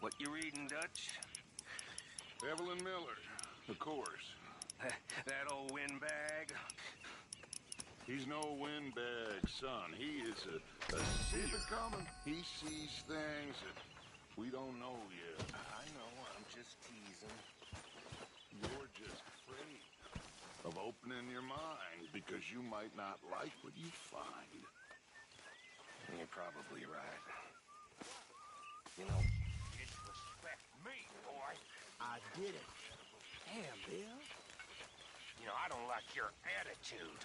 What you reading, Dutch? Evelyn Miller, of course. That old windbag? He's no windbag, son. He is a seer. Coming. He sees things that we don't know yet. I know, I'm just teasing. You're just afraid of opening your mind because you might not like what you find. You're probably right. You know, disrespect me, boy. I did it. Damn, Bill. You know, I don't like your attitude.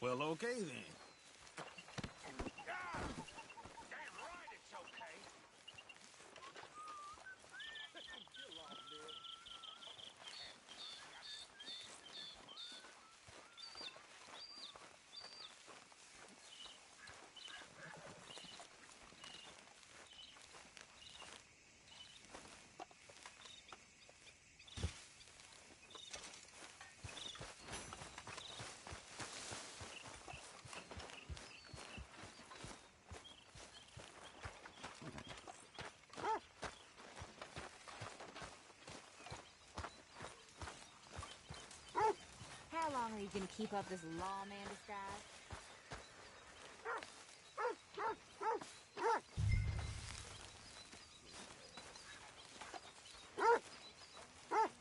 Well, okay then. Ah! Damn right it's okay. Chill off, Bill. How long are you gonna keep up this lawman disguise?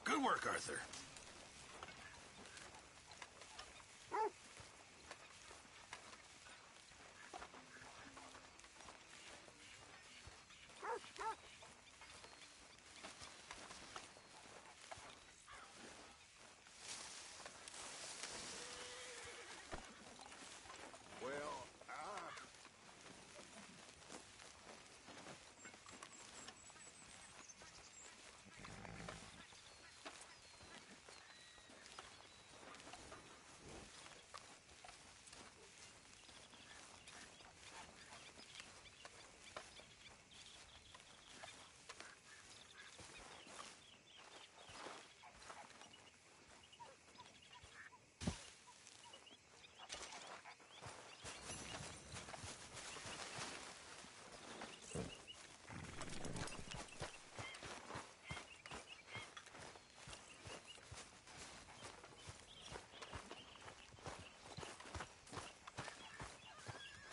Good work, Arthur. Well,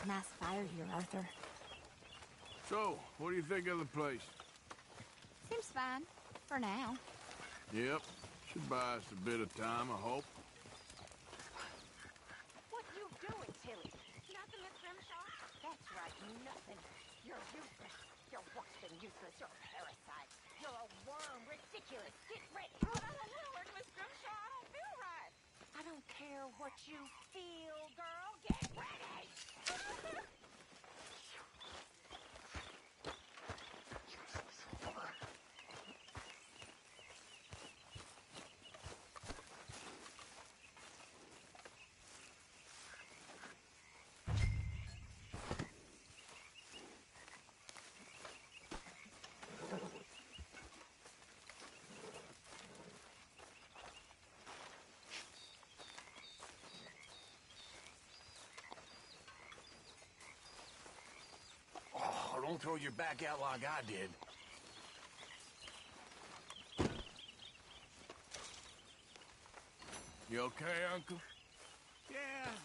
Nice fire here, Arthur. So, what do you think of the place? Seems fine. For now. Yep. Should buy us a bit of time, I hope. What you doing, Tilly? Nothing, Miss Grimshaw? That's right, nothing. You're useless. You're worse than useless. You're a parasite. You're a worm. Ridiculous. Get ready. But I don't want to work, Miss Grimshaw. I don't feel right. I don't care what you feel, girl. Get ready! Oh, don't throw your back out like I did. You okay, Uncle? Yeah,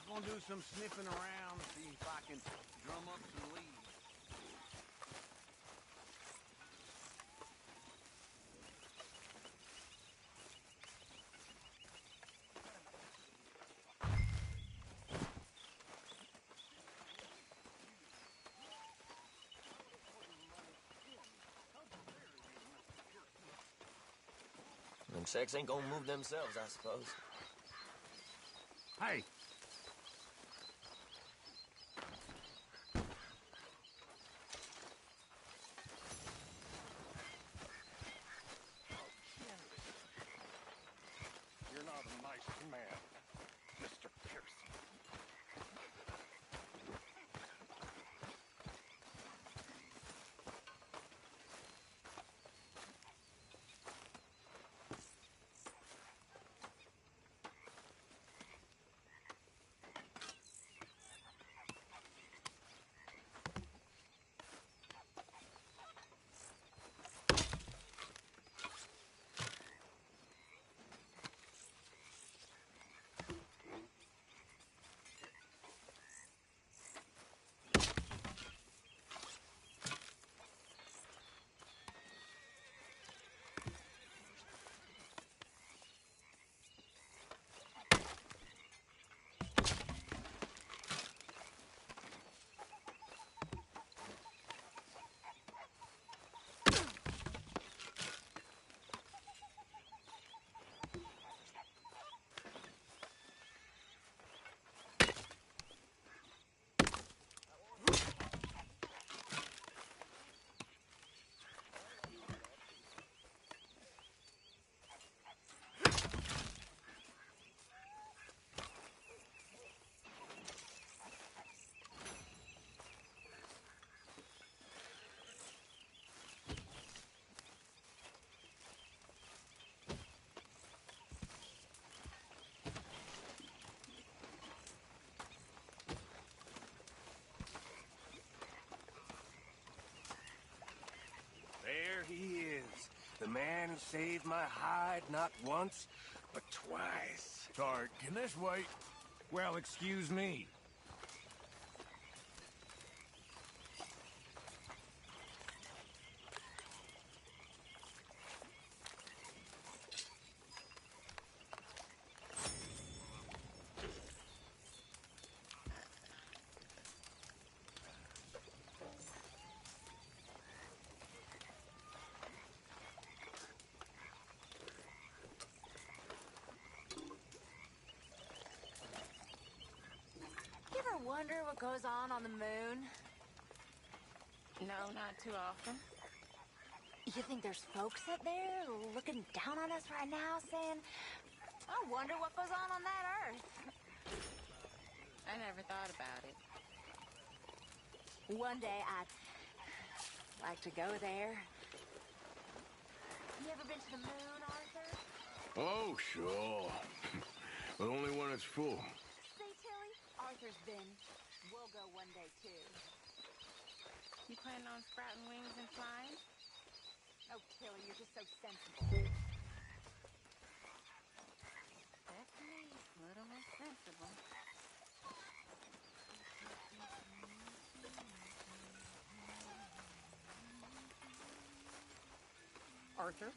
gonna do some sniffing around, see if I can drum up some leaves. Them sex ain't gonna move themselves, I suppose. Hey! You're not a nice man, Mr. Pearson. saved my hide not once, but twice. Sorry, can this wait? Well, excuse me. Wonder what goes on the moon? No, not too often. You think there's folks up there looking down on us right now saying, I wonder what goes on that Earth? I never thought about it. One day I'd like to go there. You ever been to the moon, Arthur? Oh, sure. But only when it's full. See, Tilly? Arthur's been. We'll go one day, too. You plan on sprouting wings and flying? Oh, Tilly, you're just so sensible. Definitely a little more sensible. Arthur?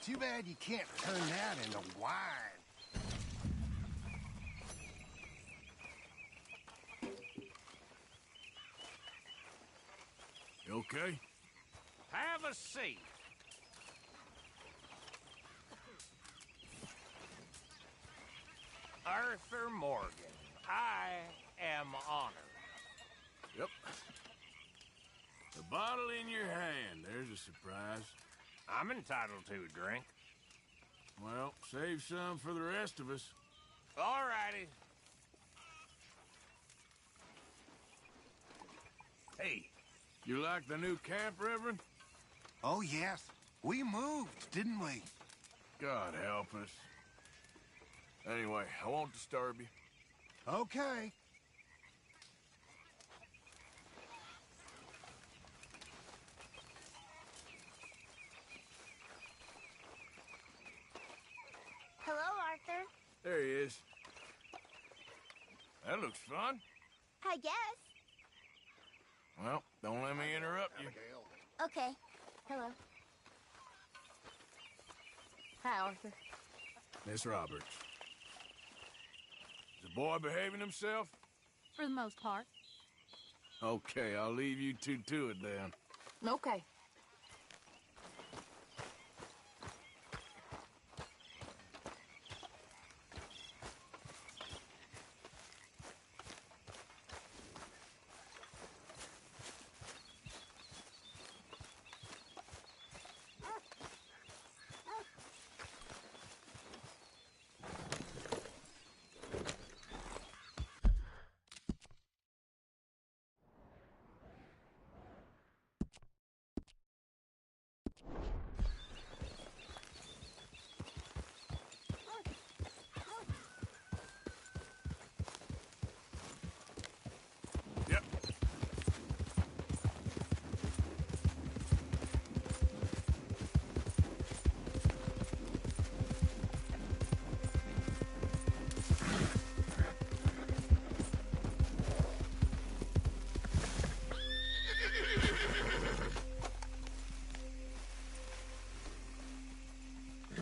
Too bad you can't turn that into wine. You okay? Have a seat. Arthur Morgan, I am honored. Yep. The bottle in your hand. There's a surprise. I'm entitled to a drink. Well, save some for the rest of us. All righty. Hey. You like the new camp, Reverend? Oh, yes. We moved, didn't we? God help us. Anyway, I won't disturb you. Okay. Hello, Arthur. There he is. That looks fun. I guess. Well, don't let me interrupt you. Okay. Hello. Hi, Arthur. Miss Roberts. Is the boy behaving himself? For the most part. Okay, I'll leave you two to it then. Okay. Yep.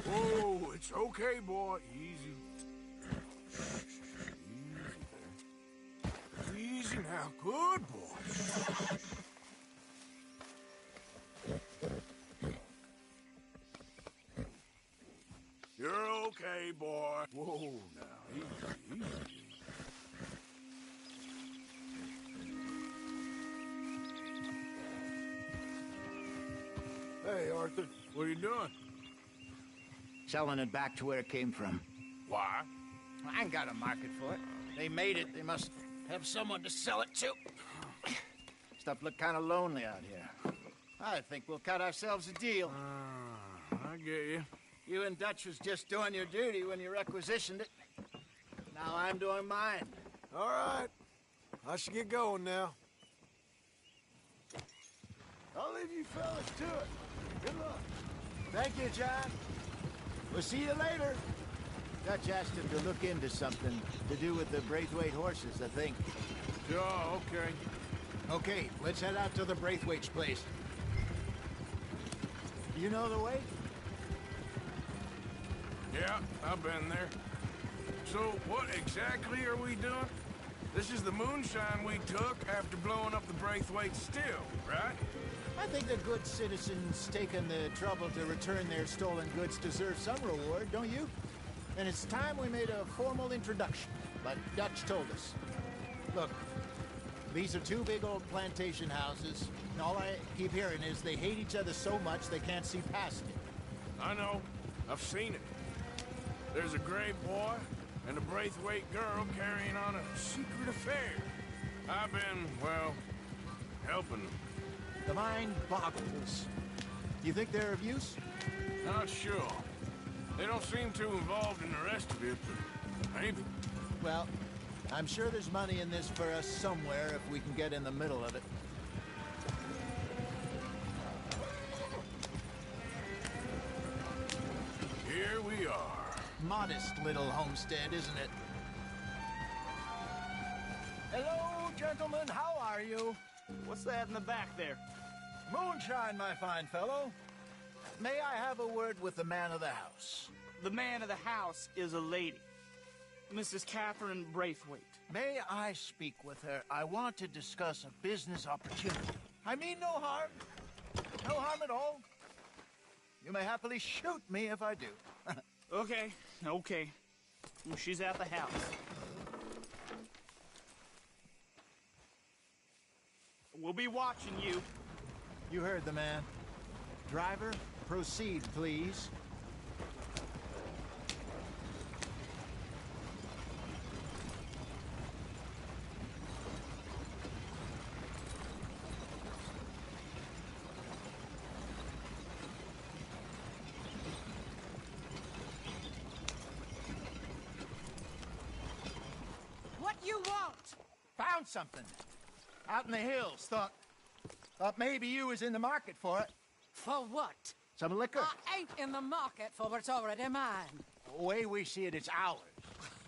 Whoa, it's okay, boy. Easy. Good boy. You're okay, boy. Whoa, now, easy, easy. Hey, Arthur, what are you doing? Selling it back to where it came from. Why? I ain't got a market for it. They made it. They must have someone to sell it to. Stuff look kind of lonely out here. I think we'll cut ourselves a deal. I get you. You and Dutch was just doing your duty when you requisitioned it. Now I'm doing mine. All right. I should get going now. I'll leave you fellas to it. Good luck. Thank you, John. We'll see you later. Dutch asked him to look into something to do with the Braithwaite horses, I think. Sure, okay. Okay, let's head out to the Braithwaite's place. You know the way? Yeah, I've been there. So what exactly are we doing? This is the moonshine we took after blowing up the Braithwaite still, right? I think the good citizens taking the trouble to return their stolen goods deserve some reward, don't you? And it's time we made a formal introduction, like Dutch told us. Look, these are two big old plantation houses, and all I keep hearing is they hate each other so much they can't see past it. I know. I've seen it. There's a gray boy and a Braithwaite girl carrying on a secret affair. I've been, well, helping them. The mind boggles. You think they're of use? Not sure. They don't seem too involved in the rest of it, but maybe. Well, I'm sure there's money in this for us somewhere if we can get in the middle of it. Here we are. Modest little homestead, isn't it? Hello, gentlemen. How are you? What's that in the back there? Moonshine, my fine fellow. May I have a word with the man of the house? The man of the house is a lady. Mrs. Catherine Braithwaite. May I speak with her? I want to discuss a business opportunity. I mean no harm. No harm at all. You may happily shoot me if I do. Okay. Well, she's at the house. We'll be watching you. You heard the man. Driver, proceed, please. What you want? Found something. Out in the hills. Thought maybe you was in the market for it. For what? Some liquor. I ain't in the market for what's already mine. The way we see it, it's ours.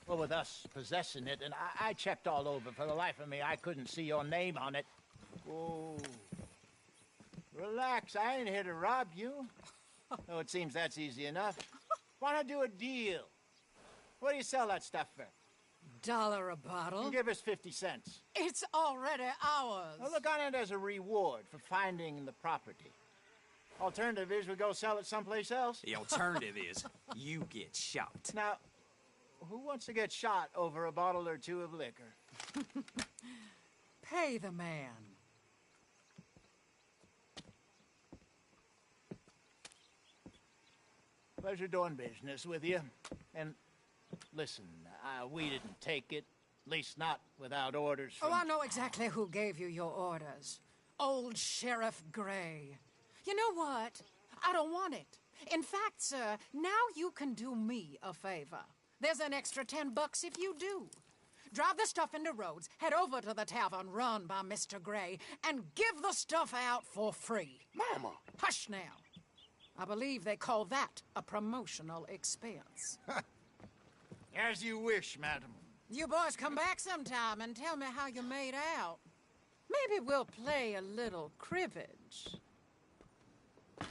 Well, with us possessing it, and I checked all over. For the life of me, I couldn't see your name on it. Whoa. Relax, I ain't here to rob you. Though it seems that's easy enough. Wanna do a deal? What do you sell that stuff for? $1 a bottle? Give us 50 cents. It's already ours. Well, look on it as a reward for finding the property. Alternative is we go sell it someplace else. The alternative is you get shot. Now, who wants to get shot over a bottle or two of liquor? Pay the man. Pleasure doing business with you. And listen, we didn't take it. At least not without orders from... Oh, I know exactly who gave you your orders. Old Sheriff Gray. You know what? I don't want it. In fact, sir, now you can do me a favor. There's an extra $10 if you do. Drive the stuff into Rhodes, head over to the tavern run by Mr. Gray, and give the stuff out for free. Mama! Hush now. I believe they call that a promotional expense. As you wish, madam. You boys come back sometime and tell me how you made out. Maybe we'll play a little cribbage.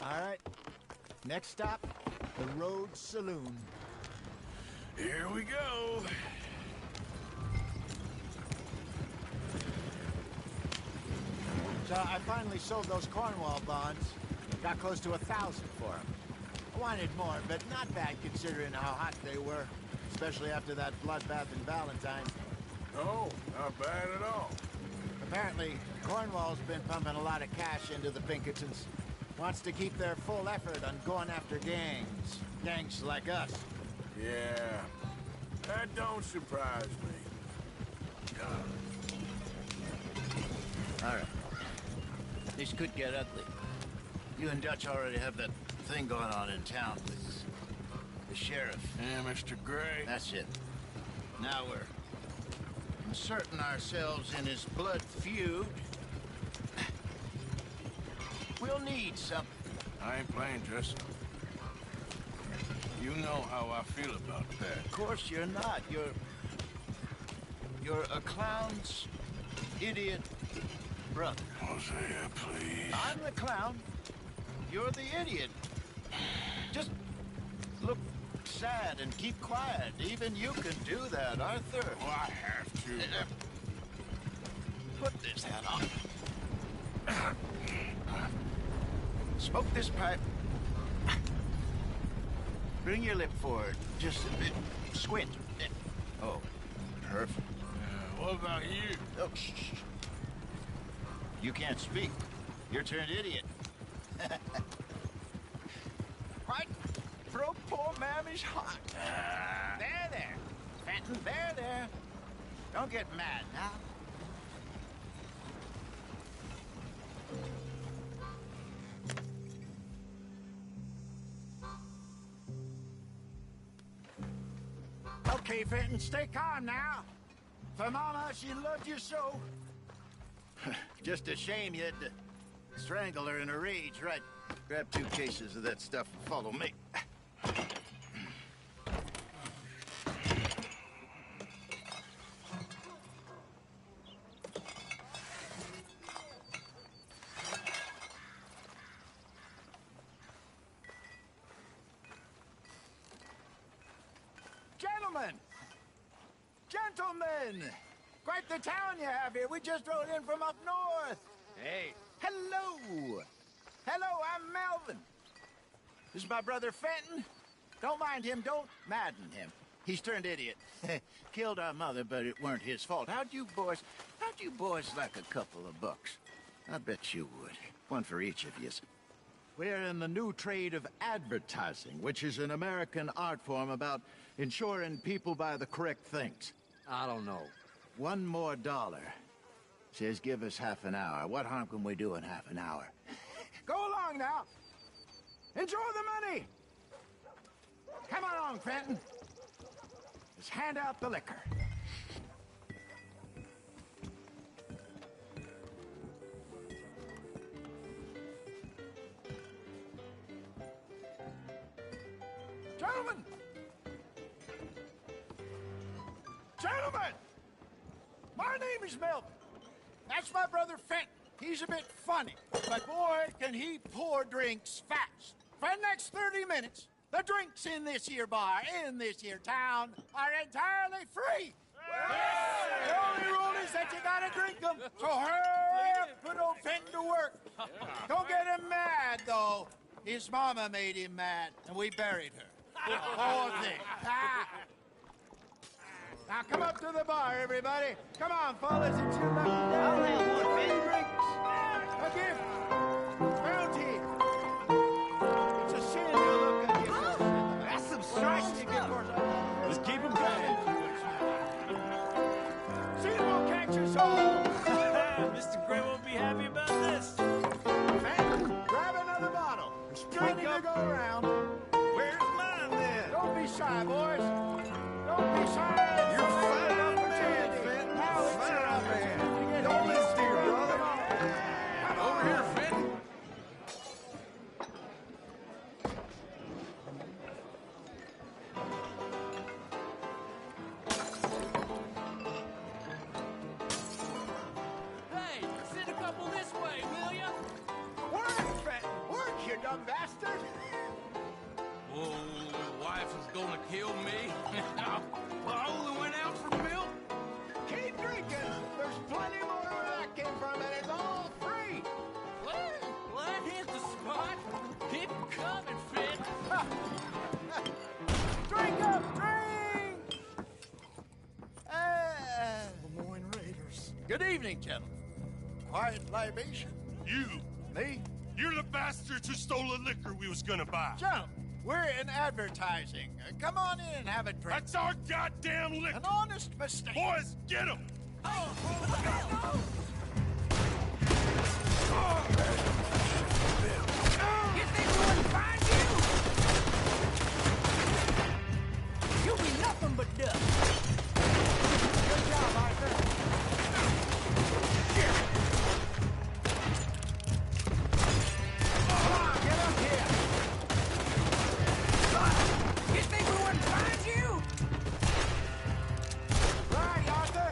All right. Next stop, the Rhodes Saloon. Here we go. I finally sold those Cornwall bonds. Got close to 1,000 for them. I wanted more, but not bad considering how hot they were. Especially after that bloodbath in Valentine. No, not bad at all. Apparently, Cornwall's been pumping a lot of cash into the Pinkertons. Wants to keep their full effort on going after gangs. Gangs like us. Yeah, that don't surprise me. All right. This could get ugly. You and Dutch already have that thing going on in town with the sheriff. Yeah, Mr. Gray. That's it. Now we're inserting ourselves in his blood feud. We'll need something. I ain't playing, Justin. You know how I feel about that. Of course you're not. You're a clown's idiot brother. Hosea, please. I'm the clown. You're the idiot. Just look sad and keep quiet. Even you can do that, Arthur. Oh, I have to. Put this hat on. Smoke this pipe. Bring your lip forward just a bit. Squint. Oh, perfect. What about you? Oh, shh. You can't speak. You're turned idiot. Right? Broke poor Mammy's heart. There. Fenton, there. Don't get mad now. Okay, Fenton, stay calm now. For Mama, she loved you so. Just a shame you had to strangle her in a rage, right? Grab 2 cases of that stuff and follow me. Gentlemen! Quite the town you have here. We just rode in from up north. Hey. Hello. I'm Melvin. This is my brother Fenton. Don't mind him. Don't madden him. He's turned idiot. Killed our mother, but it weren't his fault. How'd you boys like a couple of bucks? I bet you would. One for each of you. We're in the new trade of advertising, which is an American art form about ensuring people buy the correct things. I don't know. $1 more. Says give us half an hour. What harm can we do in half an hour? Go along now. Enjoy the money. Come along, Fenton. Let's hand out the liquor. Gentlemen! My name is Melvin. That's my brother Fenton. He's a bit funny, but boy, can he pour drinks fast. For the next 30 minutes, the drinks in this here bar, in this here town, are entirely free. The only rule is that you gotta drink them, so hurry up, put old Fenton to work. Don't get him mad, though. His mama made him mad, and we buried her. Poor thing. Now come up to the bar, everybody. Come on, fellas, it's your lucky day. I'll have one, man. Drinks. A gift. Bounty. It's a sin to look at gifts. That's some strikes to get yours. Let's keep them coming. Sino will catch us all. Mr. Gray won't be happy about this. Man, grab another bottle. There's plenty to go around. Where's mine, then? Don't be shy, boys. Don't be shy. You're fine up man, Fenton. Fine up man. Don't listen to your brother. Over here, Fenton. Hey, send a couple this way, will ya? Work, Fenton. Work, you dumb bastard. Whoa, wife is gonna kill me. I only went out for milk. Keep drinking. There's plenty more where that came from, and it's all free. coming, Finn. Drink up, drink! Lemoyne Raiders. Good evening, gentlemen. Quiet libation? You! Me? You're the bastards who stole the liquor we was gonna buy. Gentlemen, we're in advertising. Come on in and have a drink. That's our goddamn liquor! An honest mistake. Boys, get him! You think we wouldn't find you? You'll be nothing but dust. Good job, Arthur. Come on, get up here. You think we wouldn't find you? Right, Arthur.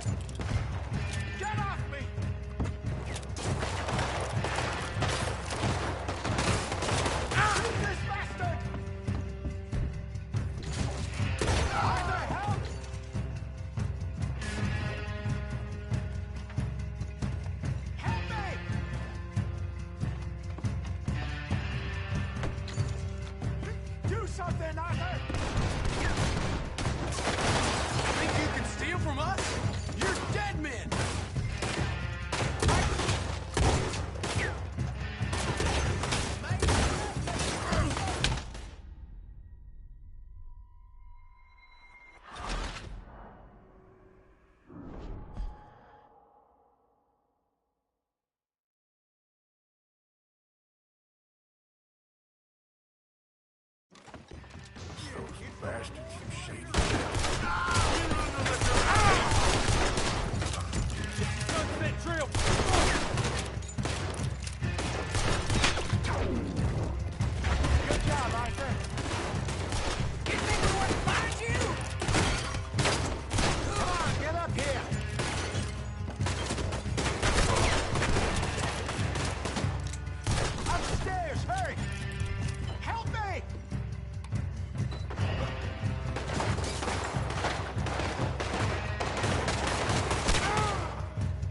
Get off me. Shoot this bastard. Arthur, help. Help me. Do something, Arthur. Think you can steal from us? You're dead men. Bastards, you shady. Sunset drill. Good job, Arthur. You think we wouldn't find you? Come on, get up here. Upstairs, hurry. Help me.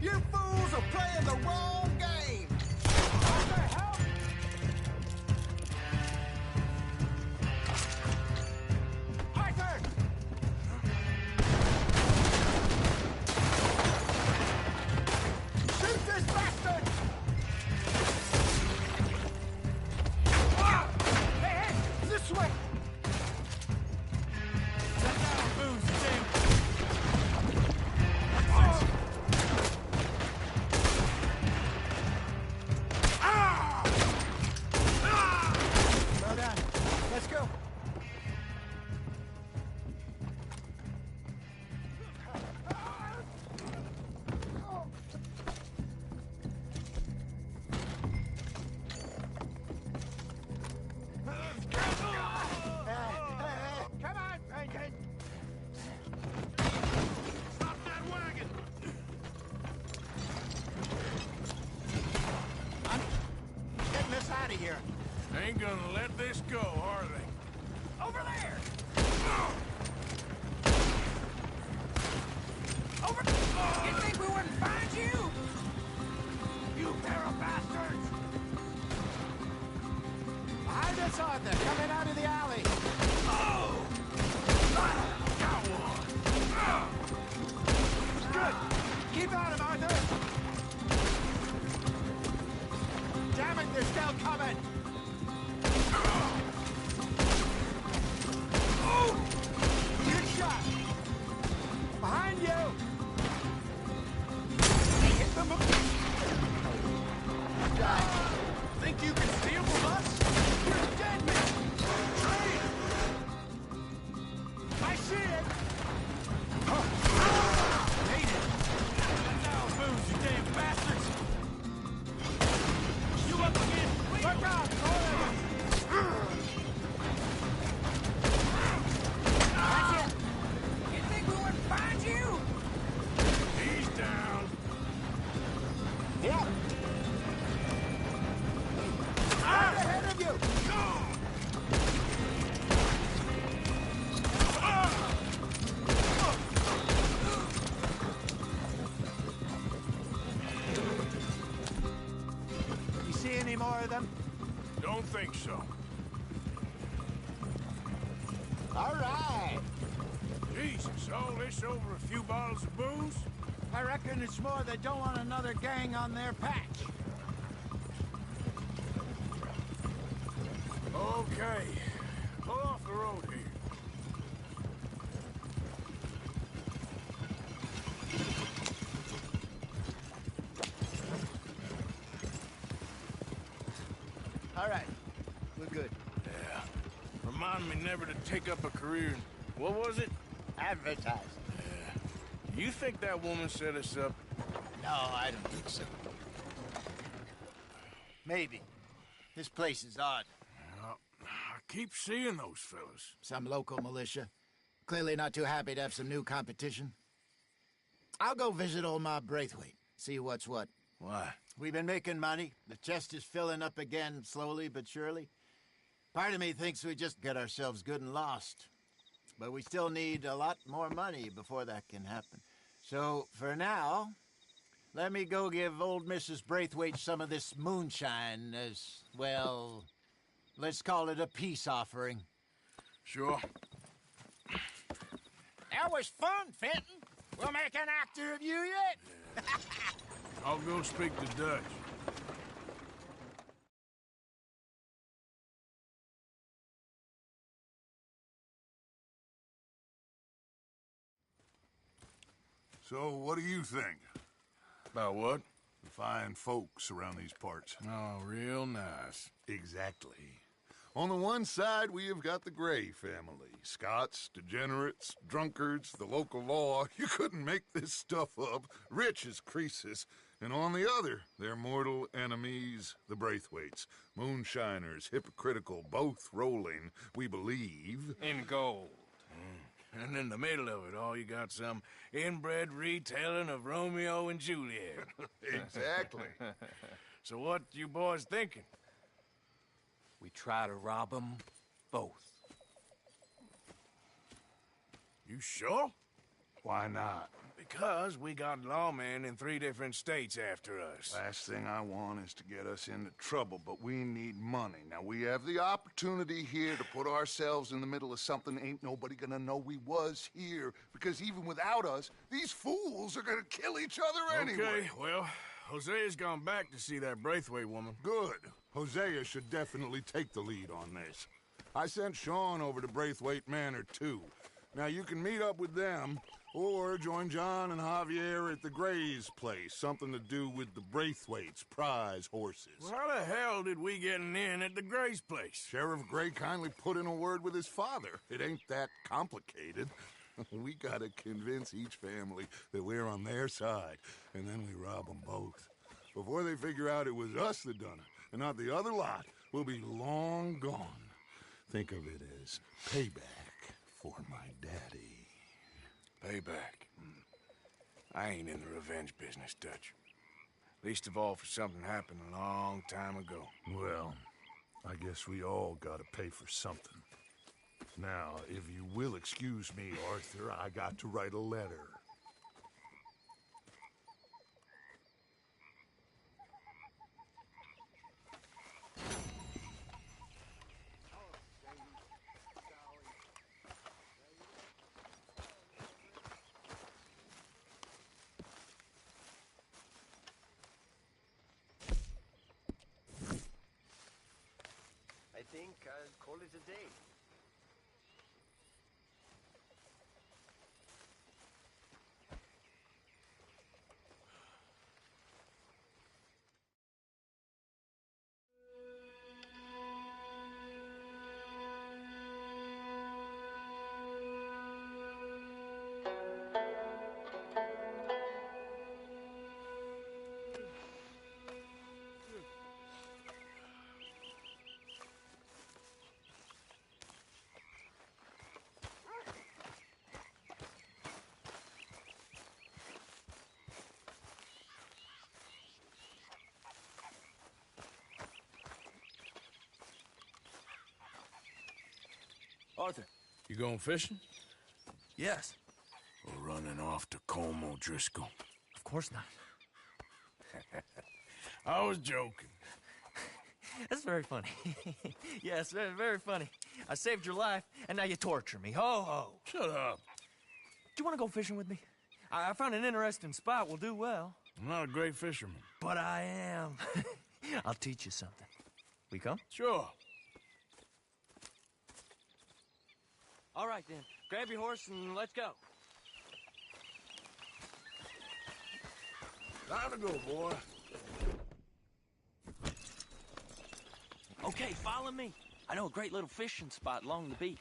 You fools are playing the wrong game. Arthur, help. Arthur. Shoot this bastard. Hey, hey, this way. Let down, booze, Jim. Well done. Let's go. Come on, Brendan. Stop that wagon! I'm getting us out of here. Ain't gonna let this go, are they? Over there. Over. You think we wouldn't find you? You pair of bastards. Behind us, Arthur, coming out of the alley. Good. Keep at him, Arthur. Damn it, they're still coming. Good shot. Behind you. Hit them. Think you can steal from us? You're dead men. I see it. Hate it. Let down, booze, you damn bastards. You up again? Look out, all of them. That's it. You think we wouldn't find you? He's down. Yeah. Out ahead of you. You see any more of them? Don't think so. All right. Jesus, all this over a few bottles of booze? I reckon it's more they don't want another gang on their patch. Okay. Pull off the road here. All right. We're good. Yeah. Remind me never to take up a career in... What was it? Advertising. Yeah. You think that woman set us up? No, I don't think so. Maybe. This place is odd. I keep seeing those fellas. Some local militia. Clearly not too happy to have some new competition. I'll go visit old Ma Braithwaite. See what's what. Why? We've been making money. The chest is filling up again, slowly but surely. Part of me thinks we just get ourselves good and lost. But we still need a lot more money before that can happen. So, for now, let me go give old Mrs. Braithwaite some of this moonshine as, well, let's call it a peace offering. Sure. That was fun, Fenton. We'll make an actor of you yet. I'll go speak to Dutch. So, what do you think? About what? The fine folks around these parts. Oh, real nice. Exactly. On the one side, we have got the Gray family. Scots, degenerates, drunkards, the local law. You couldn't make this stuff up. Rich as Croesus. And on the other, their mortal enemies, the Braithwaites. Moonshiners, hypocritical, both rolling, we believe. In gold. And in the middle of it all, you got some inbred retelling of Romeo and Juliet. Exactly. So what you boys thinking? We try to rob them both. You sure? Why not? Because we got lawmen in 3 different states after us. Last thing I want is to get us into trouble, but we need money. Now, we have the opportunity here to put ourselves in the middle of something ain't nobody gonna know we was here, because even without us, these fools are gonna kill each other anyway. Okay, well, Hosea's gone back to see that Braithwaite woman. Good. Hosea should definitely take the lead on this. I sent Sean over to Braithwaite Manor, too. Now, you can meet up with them, or join John and Javier at the Gray's place. Something to do with the Braithwaites' prize horses. Well, how the hell did we get in at the Gray's place? Sheriff Gray kindly put in a word with his father. It ain't that complicated. We gotta convince each family that we're on their side, and then we rob them both. Before they figure out it was us that done it, and not the other lot, we'll be long gone. Think of it as payback for my daddy. Payback. I ain't in the revenge business, Dutch. Least of all for something happened a long time ago. Well, I guess we all gotta pay for something. Now, if you will excuse me, Arthur, I got to write a letter. I think I'll call it a day. Arthur. You going fishing? Yes. Or running off to Colm O'Driscoll? Of course not. I was joking. That's very funny. Yes, very, very funny. I saved your life, and now you torture me. Ho, ho. Shut up. Do you want to go fishing with me? I found an interesting spot. We'll do well. I'm not a great fisherman. But I am. I'll teach you something. We come? Sure. All right, then. Grab your horse and let's go. Time to go, boy. Okay, follow me. I know a great little fishing spot along the beach.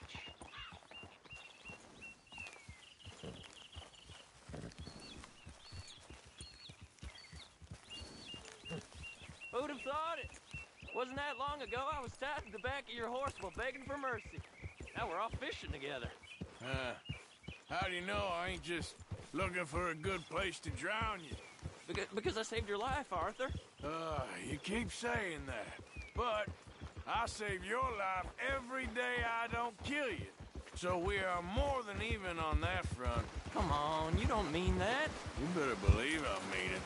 Who'd have thought it? Wasn't that long ago I was tied to the back of your horse while begging for mercy. Now we're off fishing together. How do you know I ain't just looking for a good place to drown you? Because I saved your life, Arthur. You keep saying that. But I save your life every day I don't kill you. So we are more than even on that front. Come on, you don't mean that. You better believe I mean it.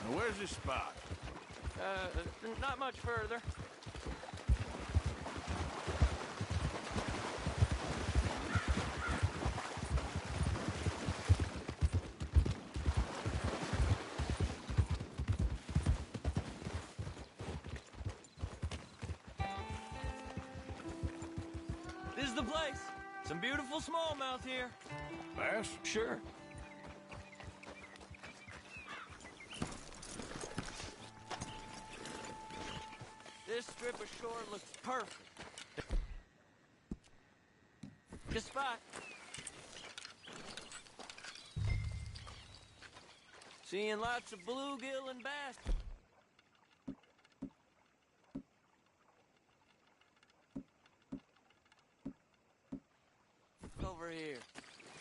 Now, where's this spot? Not much further. This is the place. Some beautiful smallmouth here. Bass? Sure. This strip of shore looks perfect. Good spot. Seeing lots of bluegill and bass. Over here.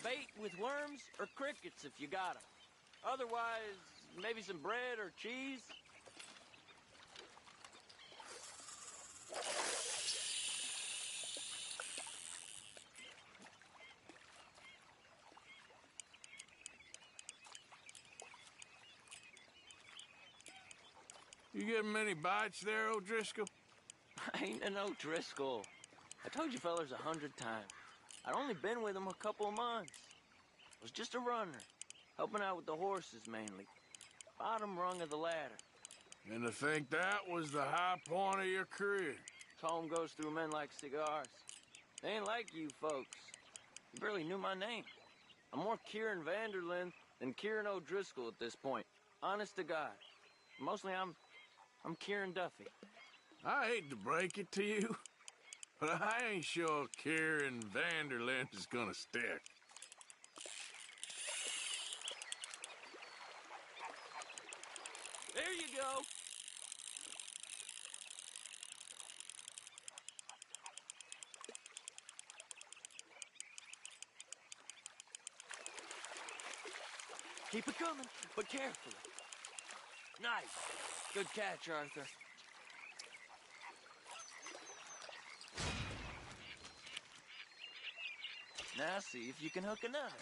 Bait with worms or crickets if you got 'em. Otherwise, maybe some bread or cheese. You getting many bites there, O'Driscoll? I ain't an O'Driscoll. I told you fellers 100 times. I'd only been with him a couple of months. I was just a runner, helping out with the horses mainly. Bottom rung of the ladder. And to think that was the high point of your career. Home goes through men like cigars. They ain't like you folks. You barely knew my name. I'm more Kieran Vanderlyn than Kieran O'Driscoll at this point. Honest to God. Mostly I'm Kieran Duffy. I hate to break it to you, but I ain't sure Kieran Vanderlyn is gonna stick. There you go. Keep it coming, but carefully. Nice. Good catch, Arthur. Now see if you can hook another.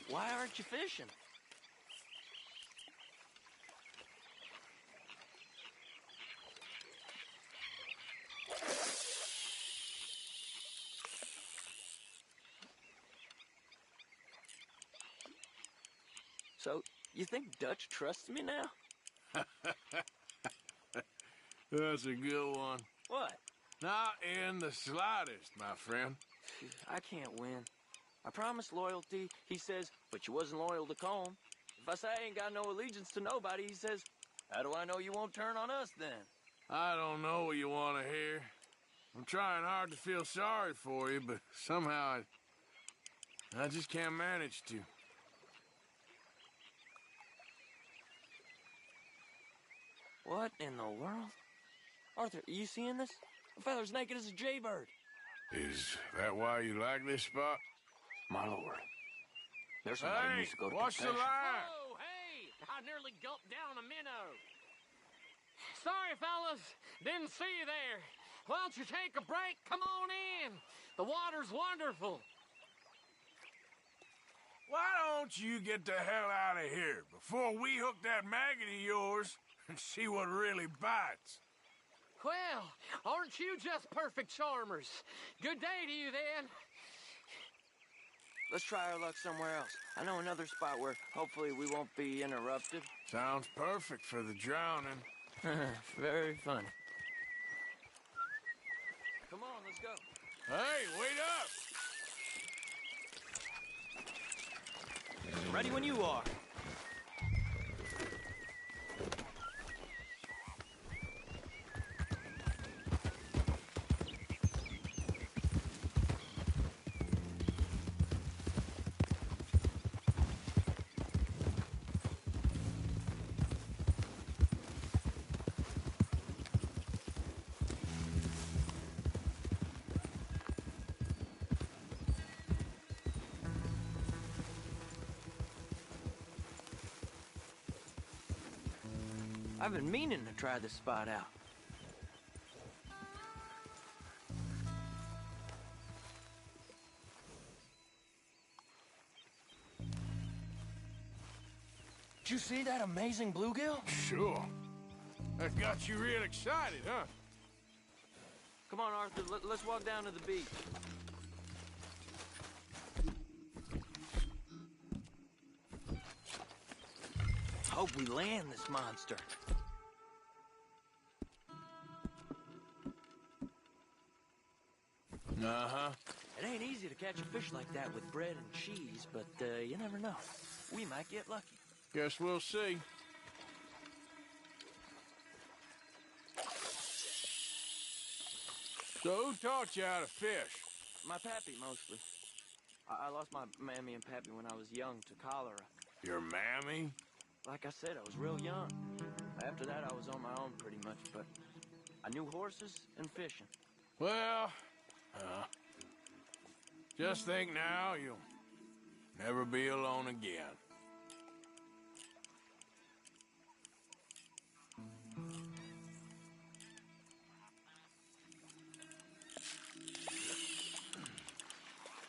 Why aren't you fishing? So, you think Dutch trusts me now? That's a good one. What? Not in the slightest, my friend. I can't win. I promised loyalty, he says, but you wasn't loyal to Colm. If I say I ain't got no allegiance to nobody, he says, how do I know you won't turn on us then? I don't know what you want to hear. I'm trying hard to feel sorry for you, but somehow I just can't manage to. What in the world? Arthur, are you seeing this? The feller's naked as a jaybird. Is that why you like this spot? My lord. There's somebody who needs to go to watch the confession. line! Oh, hey! I nearly gulped down a minnow. Sorry, fellas. Didn't see you there. Why don't you take a break? Come on in. The water's wonderful. Why don't you get the hell out of here before we hook that maggot of yours and see what really bites? Well, aren't you just perfect charmers? Good day to you, then. Let's try our luck somewhere else. I know another spot where hopefully we won't be interrupted. Sounds perfect for the drowning. Very funny. Come on, let's go. Hey, wait up! Ready when you are. I've been meaning to try this spot out. Did you see that amazing bluegill? Sure. That got you real excited, huh? Come on, Arthur, let's walk down to the beach. Hope we land this monster. Uh-huh. It ain't easy to catch a fish like that with bread and cheese, but you never know. We might get lucky. Guess we'll see. So who taught you how to fish? My pappy, mostly. I lost my mammy and pappy when I was young to cholera. Your mammy? Like I said, I was real young. After that, I was on my own pretty much, but I knew horses and fishing. Well, just think now you'll never be alone again.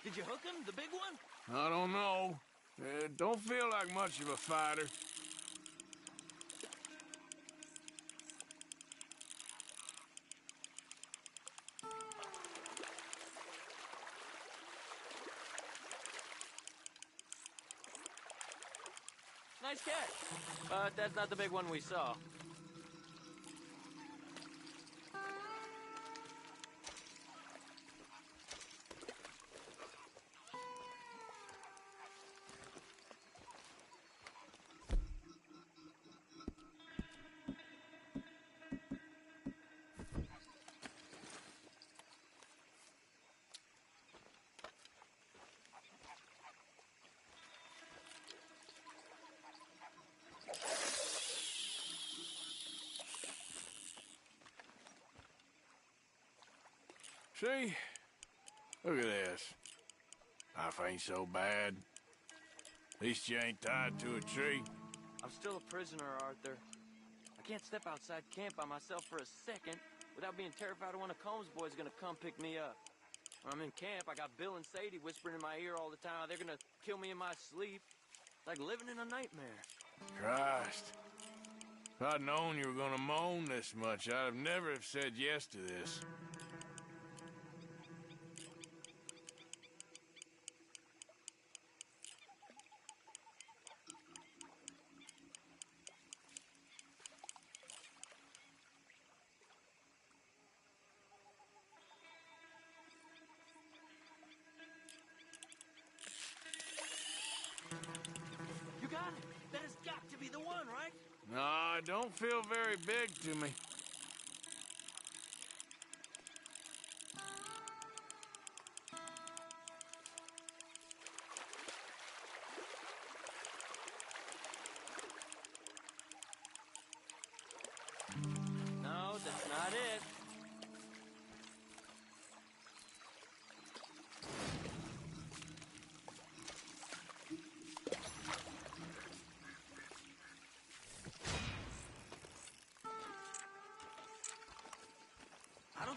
Did you hook him, the big one? I don't know. Don't feel like much of a fighter. Nice catch. But that's not the big one we saw. See? Look at this. Life ain't so bad. At least you ain't tied to a tree. I'm still a prisoner, Arthur. I can't step outside camp by myself for a second without being terrified of one of Combs' boys gonna come pick me up. When I'm in camp, I got Bill and Sadie whispering in my ear all the time they're gonna kill me in my sleep. Like living in a nightmare. Christ. If I'd known you were gonna moan this much, I'd have never have said yes to this. You got it. That has got to be the one, right? No, it don't feel very big to me. No, that's not it.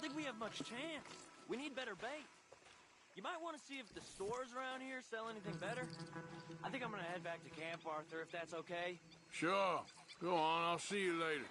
don't think we have much chance. We need better bait. You might want to see if the stores around here sell anything better. I think I'm gonna head back to camp, Arthur, if that's okay. Sure. Go on, I'll see you later.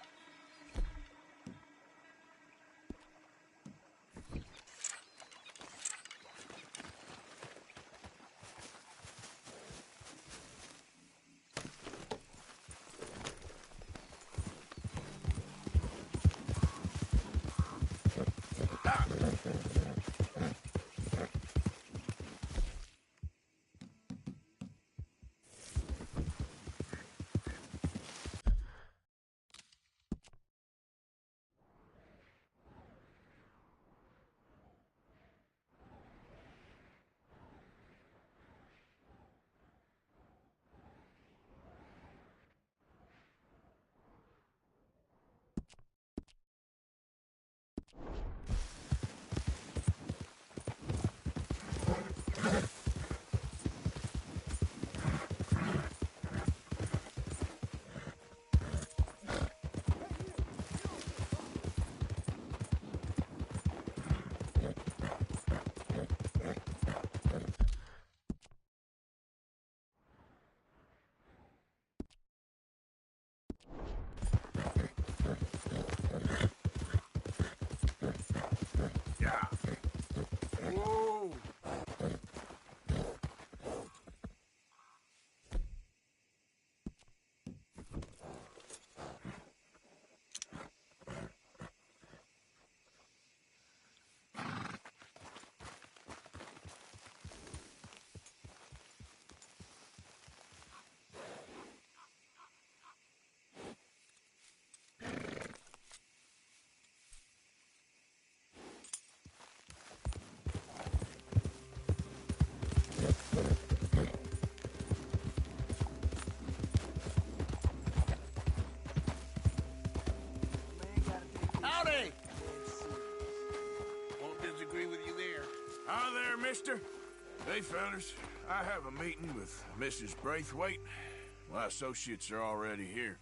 Whoa! Howdy! Won't disagree with you there. Hi there, mister. Hey, fellas. I have a meeting with Mrs. Braithwaite. My associates are already here.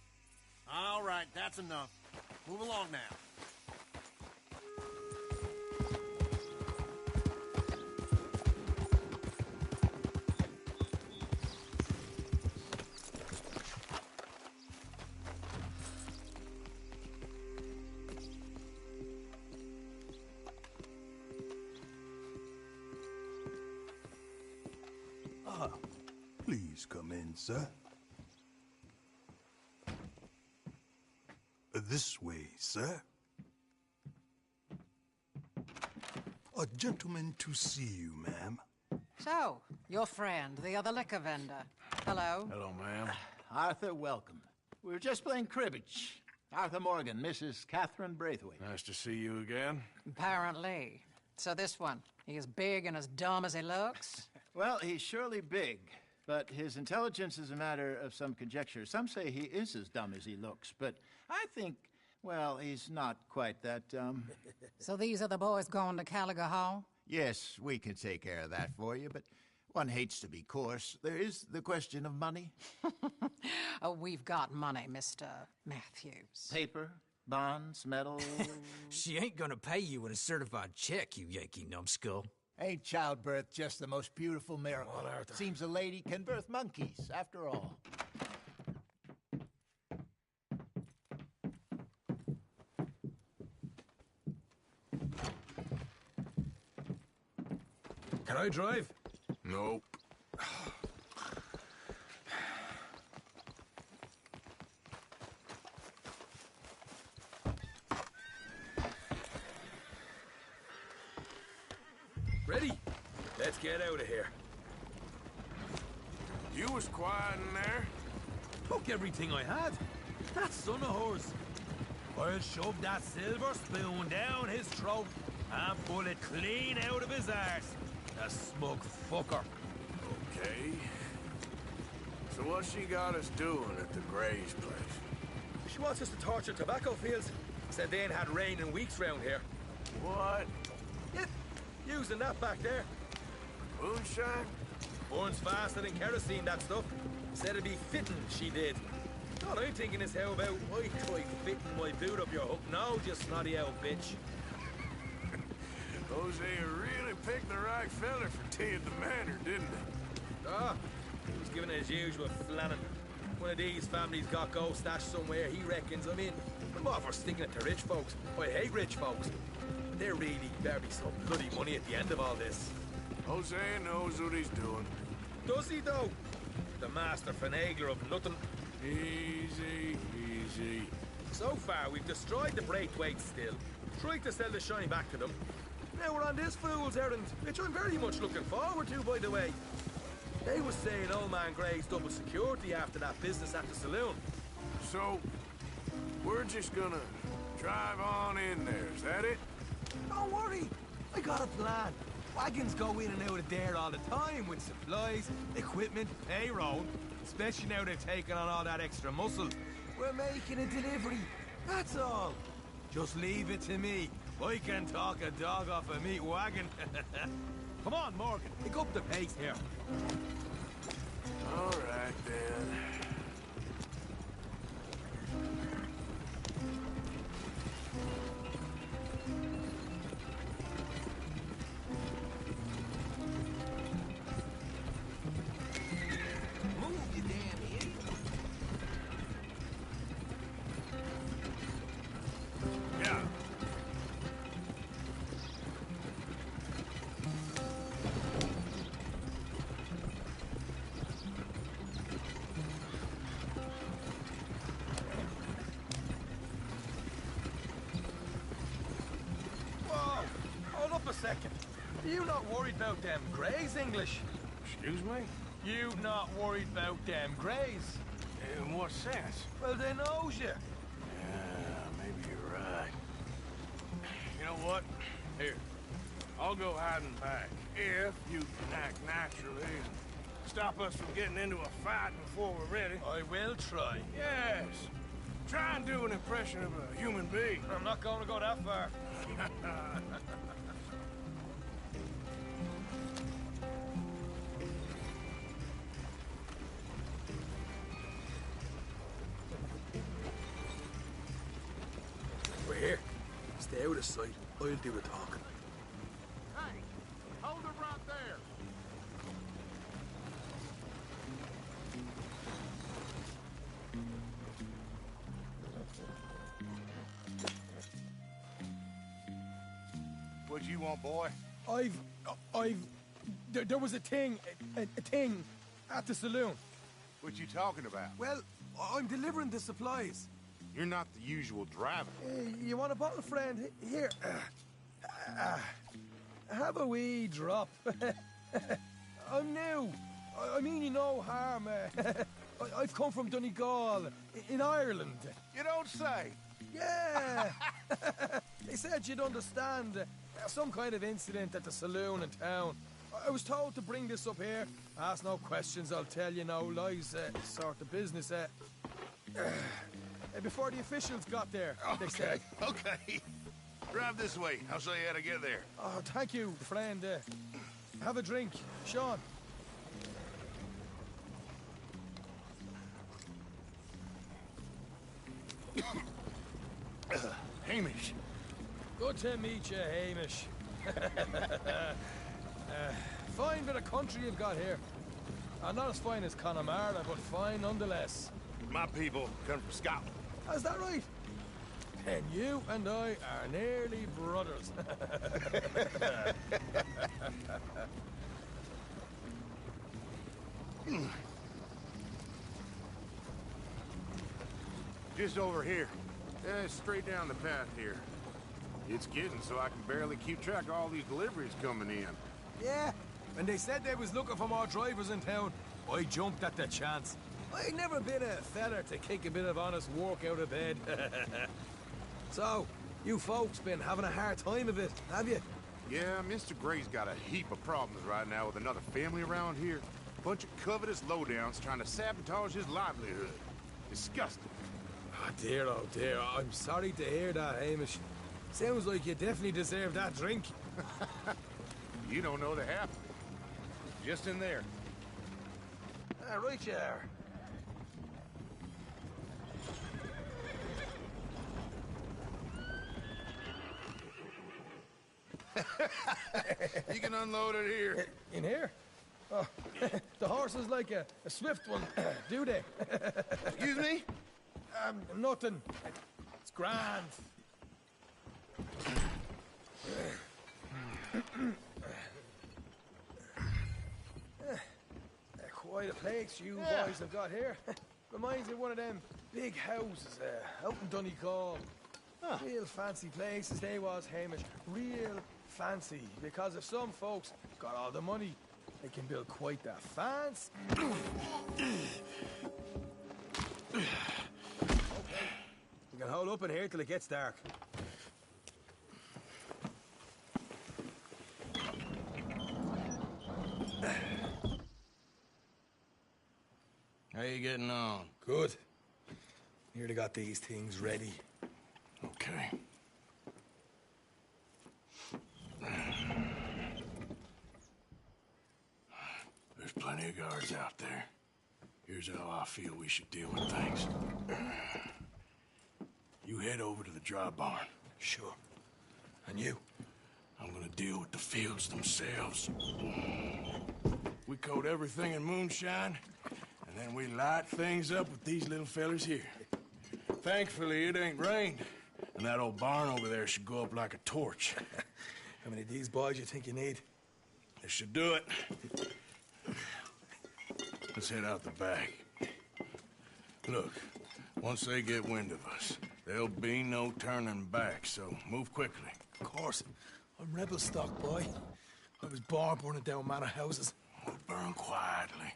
All right, that's enough. Move along now. Please come in, sir. This way, sir. A gentleman to see you, ma'am. So, your friend, the other liquor vendor. Hello. Hello, ma'am. Arthur, welcome. We were just playing cribbage. Arthur Morgan, Mrs. Catherine Braithwaite. Nice to see you again. Apparently. So this one, he is big and as dumb as he looks? Well, he's surely big, but his intelligence is a matter of some conjecture. Some say he is as dumb as he looks, but I think, well, he's not quite that dumb. So these are the boys going to Gallagher Hall? Yes, we can take care of that for you, but one hates to be coarse. There is the question of money. Oh, we've got money, Mr. Matthews. Paper, bonds, metal. She ain't gonna pay you with a certified check, you Yankee numbskull. Ain't childbirth just the most beautiful miracle? Come on, Arthur. Seems a lady can birth monkeys, after all. Can I drive? Nope. Ready? Let's get out of here. You was quiet in there. Took everything I had. That son of hers. I'll shove that silver spoon down his throat and pull it clean out of his arse. The smug fucker. Okay. So what she got us doing at the Gray's place? She wants us to torture tobacco fields. Said they ain't had rain in weeks round here. What? Yeah, using that back there. Moonshine? Burns faster than kerosene, that stuff. Said it'd be fitting, she did. All I'm thinking is how about I try fitting my boot up your hook now, you snotty old bitch. Jose really picked the right fella for teeing the manor, didn't he? Ah, he was giving it his usual flannin'. One of these families got gold stashed somewhere, he reckons. I mean, I'm all for sticking it to rich folks. I hate rich folks. There really better be some bloody money at the end of all this. Jose knows what he's doing. Does he, though? The master finagler of nothing. Easy, easy. So far, we've destroyed the Braithwaite still, tried to sell the shine back to them. Now we're on this fool's errand, which I'm very much looking forward to, by the way. They was saying old man Gray's double security after that business at the saloon. So, we're just gonna drive on in there, is that it? Don't worry, I got a plan. Wagons go in and out of there all the time with supplies, equipment, payroll. Especially now they're taking on all that extra muscle. We're making a delivery, that's all. Just leave it to me. I can talk a dog off a meat wagon. Come on, Morgan, pick up the pace here. All right, then. Second. You not worried about them Greys, English? Excuse me? You not worried about them Greys? In what sense? Well, they knows you. Yeah, maybe you're right. You know what? Here, I'll go hiding back. If you can act naturally and stop us from getting into a fight before we're ready. I will try. Yes. Try and do an impression of a human being. I'm not going to go that far. Here, stay out of sight. I'll do the talking. Hey, hold it right there. What you want, boy? There was a thing at the saloon. What you talking about? Well, I'm delivering the supplies. You're not the usual driver. You want a bottle, friend? Here. Have a wee drop. I'm new. I mean you no harm. I've come from Donegal, in Ireland. You don't say. Yeah. They said you'd understand. Some kind of incident at the saloon in town. I was told to bring this up here. Ask no questions, I'll tell you no lies. Sort of business. Before the officials got there, they said. Okay. Drive this way. I'll show you how to get there. Oh, thank you, friend. Have a drink. Sean. Hamish. Good to meet you, Hamish. Fine bit of country you've got here. Not as fine as Connemara, but fine nonetheless. My people come from Scotland. Is that right? Then you and I are nearly brothers. Just over here. Straight down the path here. It's getting so I can barely keep track of all these deliveries coming in. Yeah, and they said they was looking for more drivers in town. I jumped at the chance. I'd never been a feller to kick a bit of honest work out of bed. So, you folks been having a hard time of it, have you? Yeah, Mr. Gray's got a heap of problems right now with another family around here. Bunch of covetous lowdowns trying to sabotage his livelihood. Disgusting. Oh dear, I'm sorry to hear that, Hamish. Sounds like you definitely deserve that drink. You don't know the half of it. Just in there. Right you are. You can unload it here. In here? Oh, the horse is like a swift one, do they? Excuse me? Nothing. It's grand. Quite a place you boys have got here. Reminds me of one of them big houses out in Donegal. Real fancy places they was, Hamish. Real fancy. Because if some folks got all the money, they can build quite that fancy. Okay. We can hold up in here till it gets dark. How you getting on? Good. Nearly got these things ready. Okay. There's plenty of guards out there. Here's how I feel we should deal with things. You head over to the dry barn. Sure. And you? I'm gonna deal with the fields themselves. We coat everything in moonshine, and then we light things up with these little fellers here. Thankfully, it ain't rained, and that old barn over there should go up like a torch. How many of these boys you think you need? This should do it. Let's head out the back. Look, once they get wind of us, there'll be no turning back, so move quickly. Of course. I'm rebel stock, boy. I was born burning down manor houses. We'll burn quietly.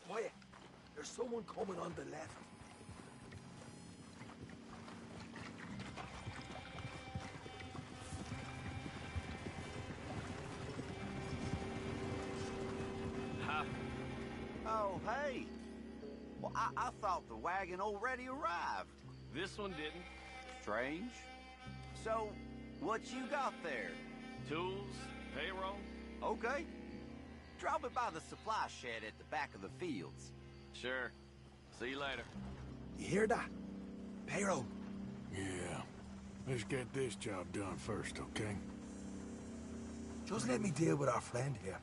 Quiet. There's someone coming on the left. Oh, hey. Well, I thought the wagon already arrived. This one didn't. Strange. So, what you got there? Tools, payroll. Okay. Drop it by the supply shed at the back of the fields. Sure. See you later. You hear that? Payroll. Yeah. Let's get this job done first, okay? Just let me deal with our friend here.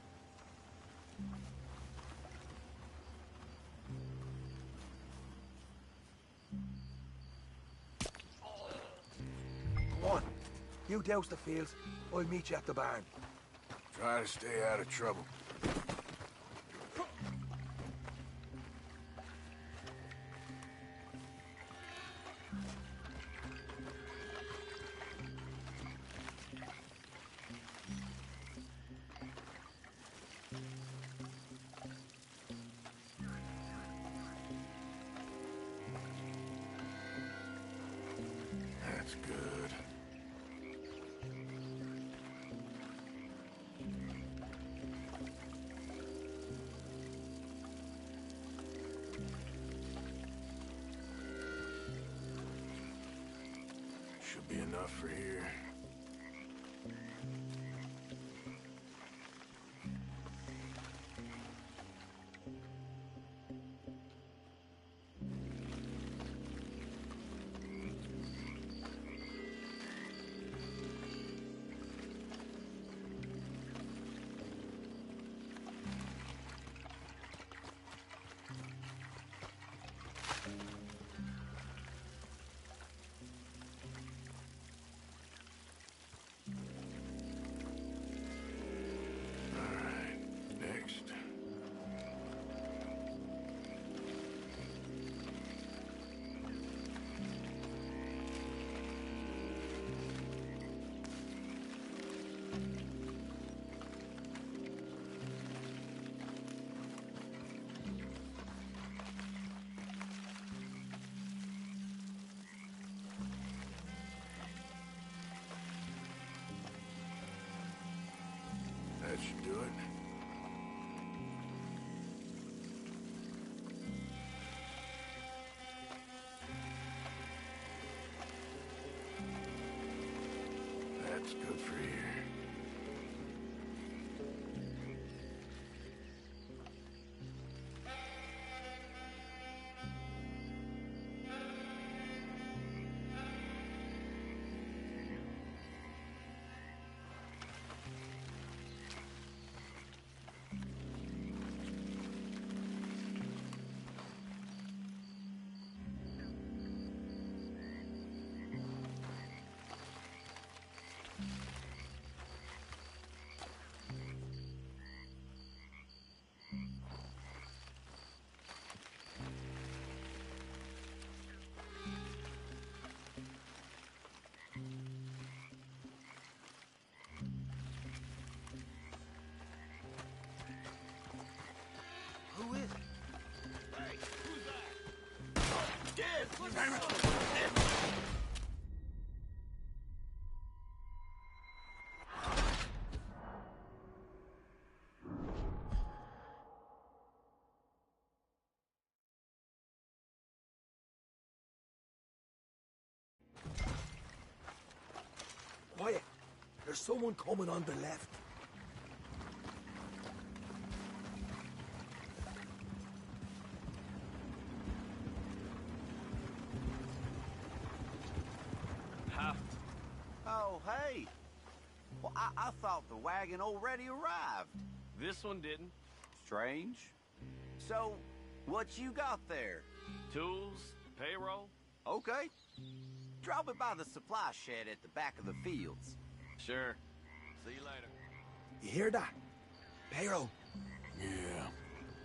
Go on. You douse the fields. I'll meet you at the barn. Try to stay out of trouble. That's good. Should be enough for here. Quiet. There's someone coming on the left. Oh, hey. Well, I thought the wagon already arrived. This one didn't. Strange. So, what you got there? Tools, payroll. Okay. Drop it by the supply shed at the back of the fields. Sure. See you later. You hear that? Payroll. Yeah.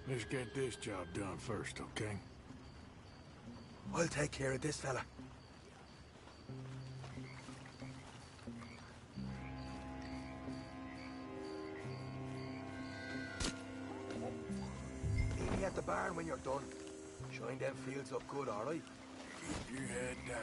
Let's get this job done first, okay? I'll take care of this fella. Meet me at the barn when you're done. Shine them fields up good, all right? Keep your head down.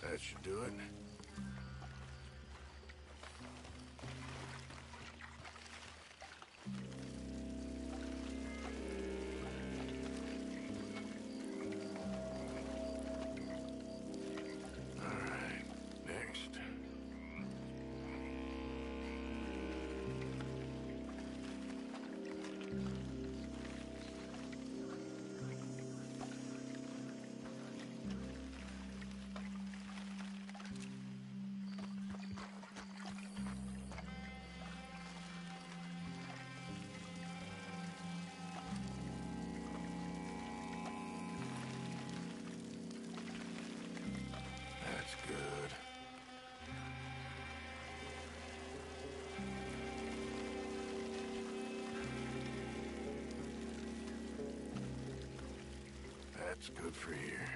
That should do it. All right, next. That's good. That's good for here.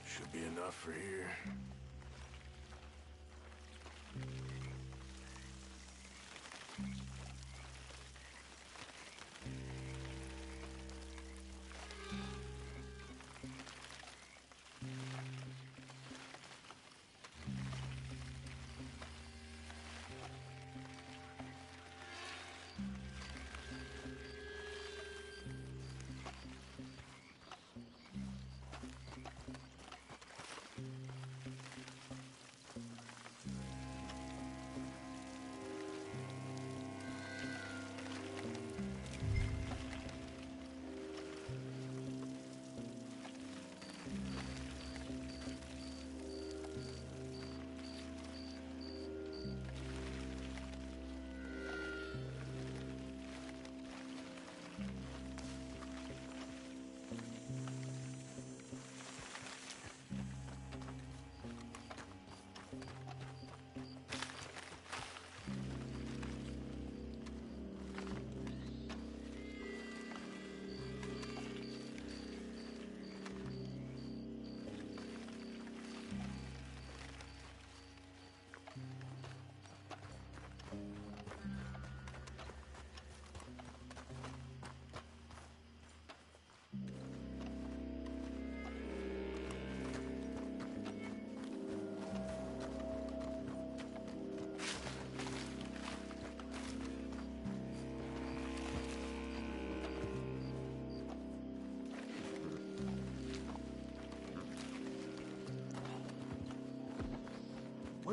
Should be enough for here.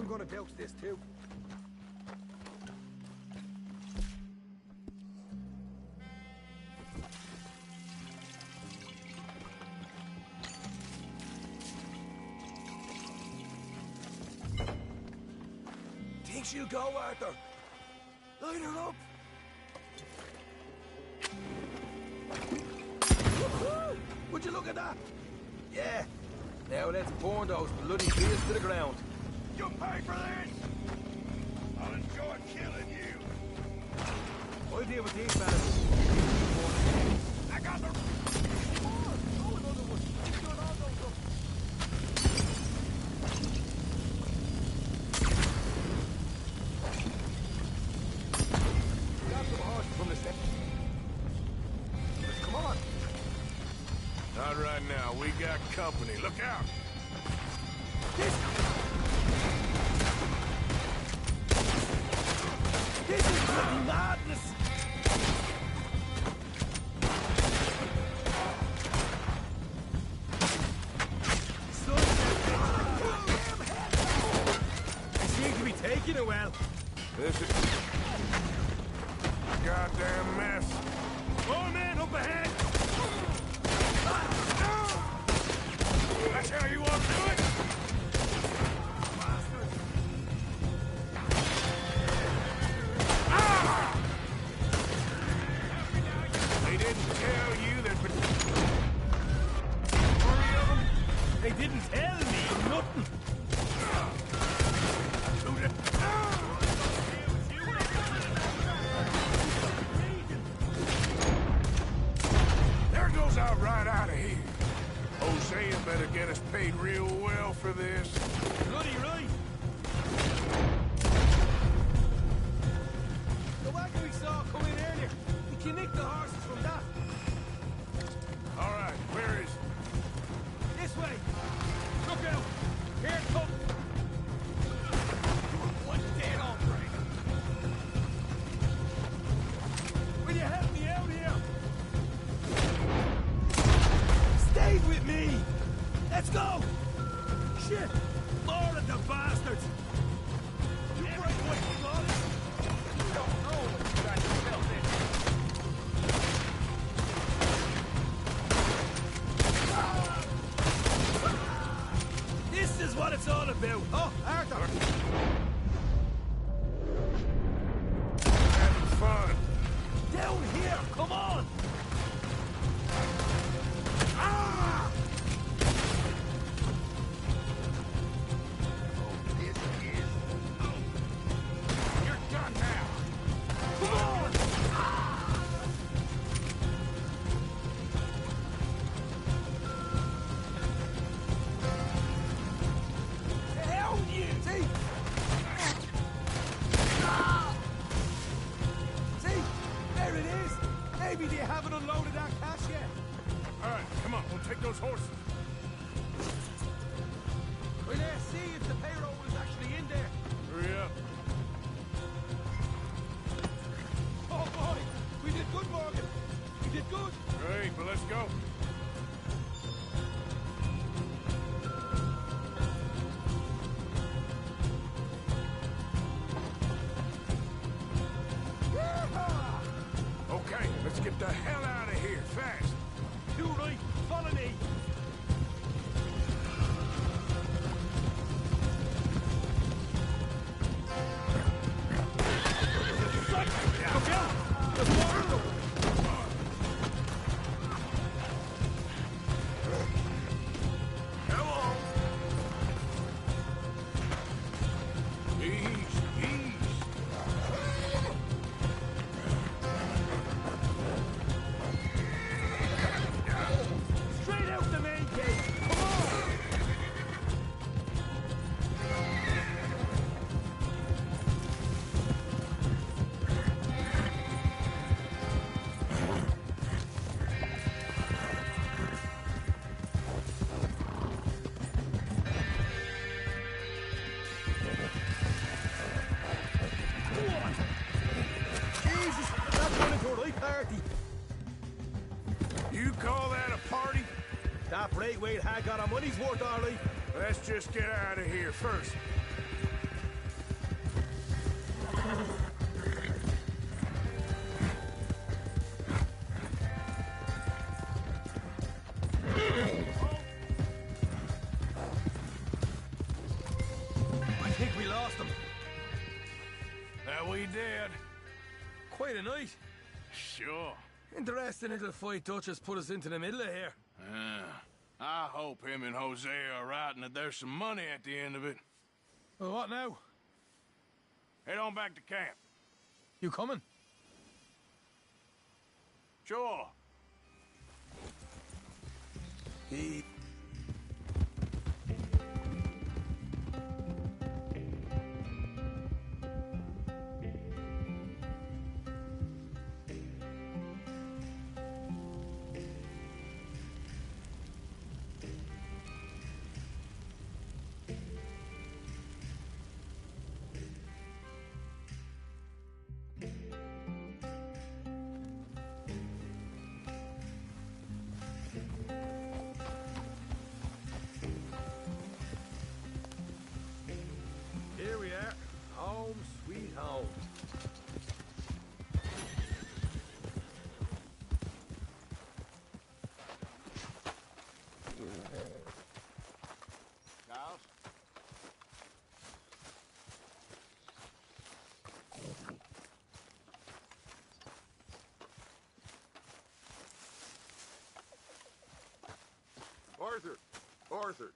I'm gonna douse this too. Think she'll go, Arthur? Light her up! Woohoo! Would you look at that? Yeah. Now let's burn those bloody beers to the ground. You pay for this! I'll enjoy killing you! I'll deal with these fellas. I got the... Oh, another one. He's doing all those up. Grab some horses from the step. Come on. Not right now. We got company. Look out! This is bloody madness! They seem to be taking it well. This is... goddamn mess. Oh, man, up ahead! That's how you want to do it? Ah! They didn't tell you there's been... 3 of them? They didn't tell me nothing. There goes out right out of here. Hosea better get us paid real well for this. Bloody right. The wagon we saw come in earlier. We can nick the horses from that. All right, where is it? This way. Look out. Here it comes. One dead hombre. Will you help me out here? Stay with me! Let's go! Shit! More of the bastards! You break away from all this? You don't know what you got yourself in. This is what it's all about. Oh, Arthur! Having fun. Down here! Come on! Ah! You're done now. Come on! The hell with you! See? See? There it is! Maybe they haven't unloaded that cash yet. All right, come on. We'll take those horses. Well, let's see if the payroll is actually in there. Hurry up. Oh, boy! We did good, Morgan! We did good! Great, but let's go. Yeehaw! Okay, let's get the hell out of here fast. You right, follow me! Look out! There's more of them! Come on. Ease. Straight out the main gate! Come on! Jesus, that's going into a right party. You call that a party? That Braithwaite had got our money's worth, all right. Let's just get out of here first. We did. Quite a night. Sure. Interesting little fight Dutch has put us into the middle of here. I hope him and Jose are right and that there's some money at the end of it. Well, what now? Head on back to camp. You coming? Sure. Here we are. Home sweet home. Charles? Arthur! Arthur!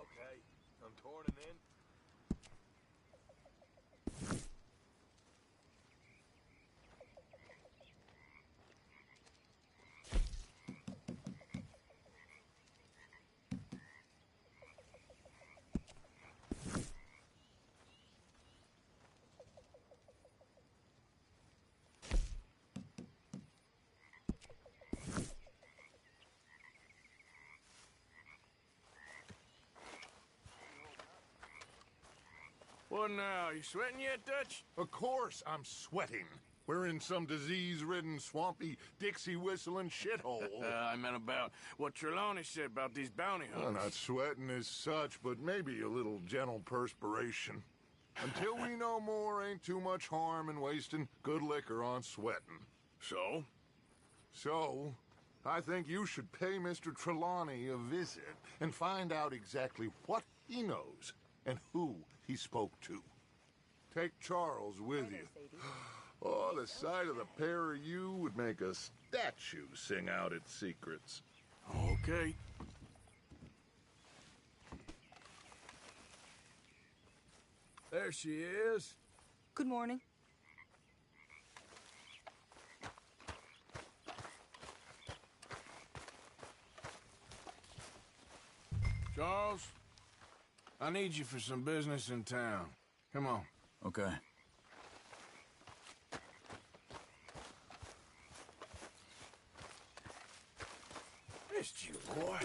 Okay, I'm turning in. What now? You sweating yet, Dutch? Of course I'm sweating. We're in some disease-ridden, swampy, Dixie-whistling shithole. I meant about what Trelawney said about these bounty hunters. Well, not sweating as such, but maybe a little gentle perspiration. Until we know more, ain't too much harm in wasting good liquor on sweating. So? So, I think you should pay Mr. Trelawney a visit and find out exactly what he knows and who he spoke to. Take Charles with you. Oh, the sight of the pair of you would make a statue sing out its secrets. Okay. There she is. Good morning. Charles, I need you for some business in town. Come on. Okay. Missed you, boy.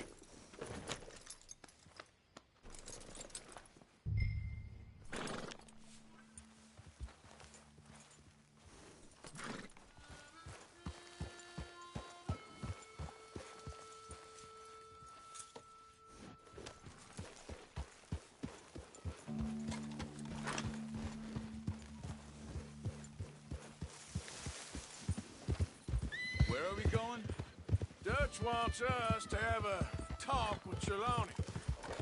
Where are we going? Dutch wants us to have a talk with Trelawney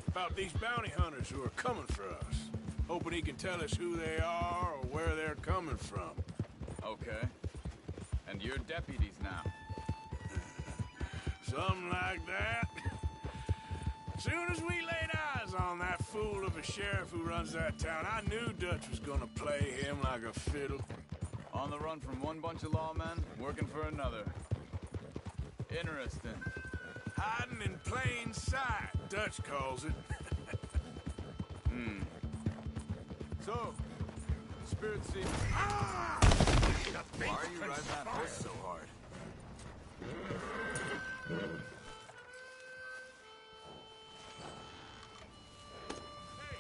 about these bounty hunters who are coming for us. Hoping he can tell us who they are or where they're coming from. Okay. And you're deputies now. Something like that. Soon as we laid eyes on that fool of a sheriff who runs that town, I knew Dutch was gonna play him like a fiddle. On the run from one bunch of lawmen, working for another. Interesting. Hiding in plain sight, Dutch calls it. So, spirit seems... Ah! Why are you riding that horse so hard? Hey,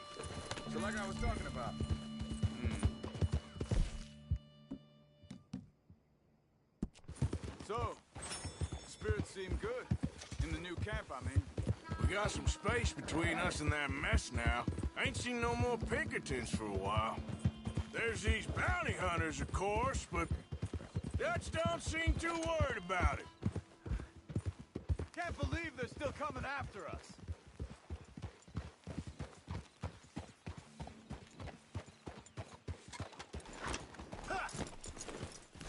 so like I was talking about. So, spirits seem good. In the new camp, I mean. We got some space between us and that mess now. Ain't seen no more Pinkertons for a while. There's these bounty hunters, of course, but Dutch don't seem too worried about it. Can't believe they're still coming after us.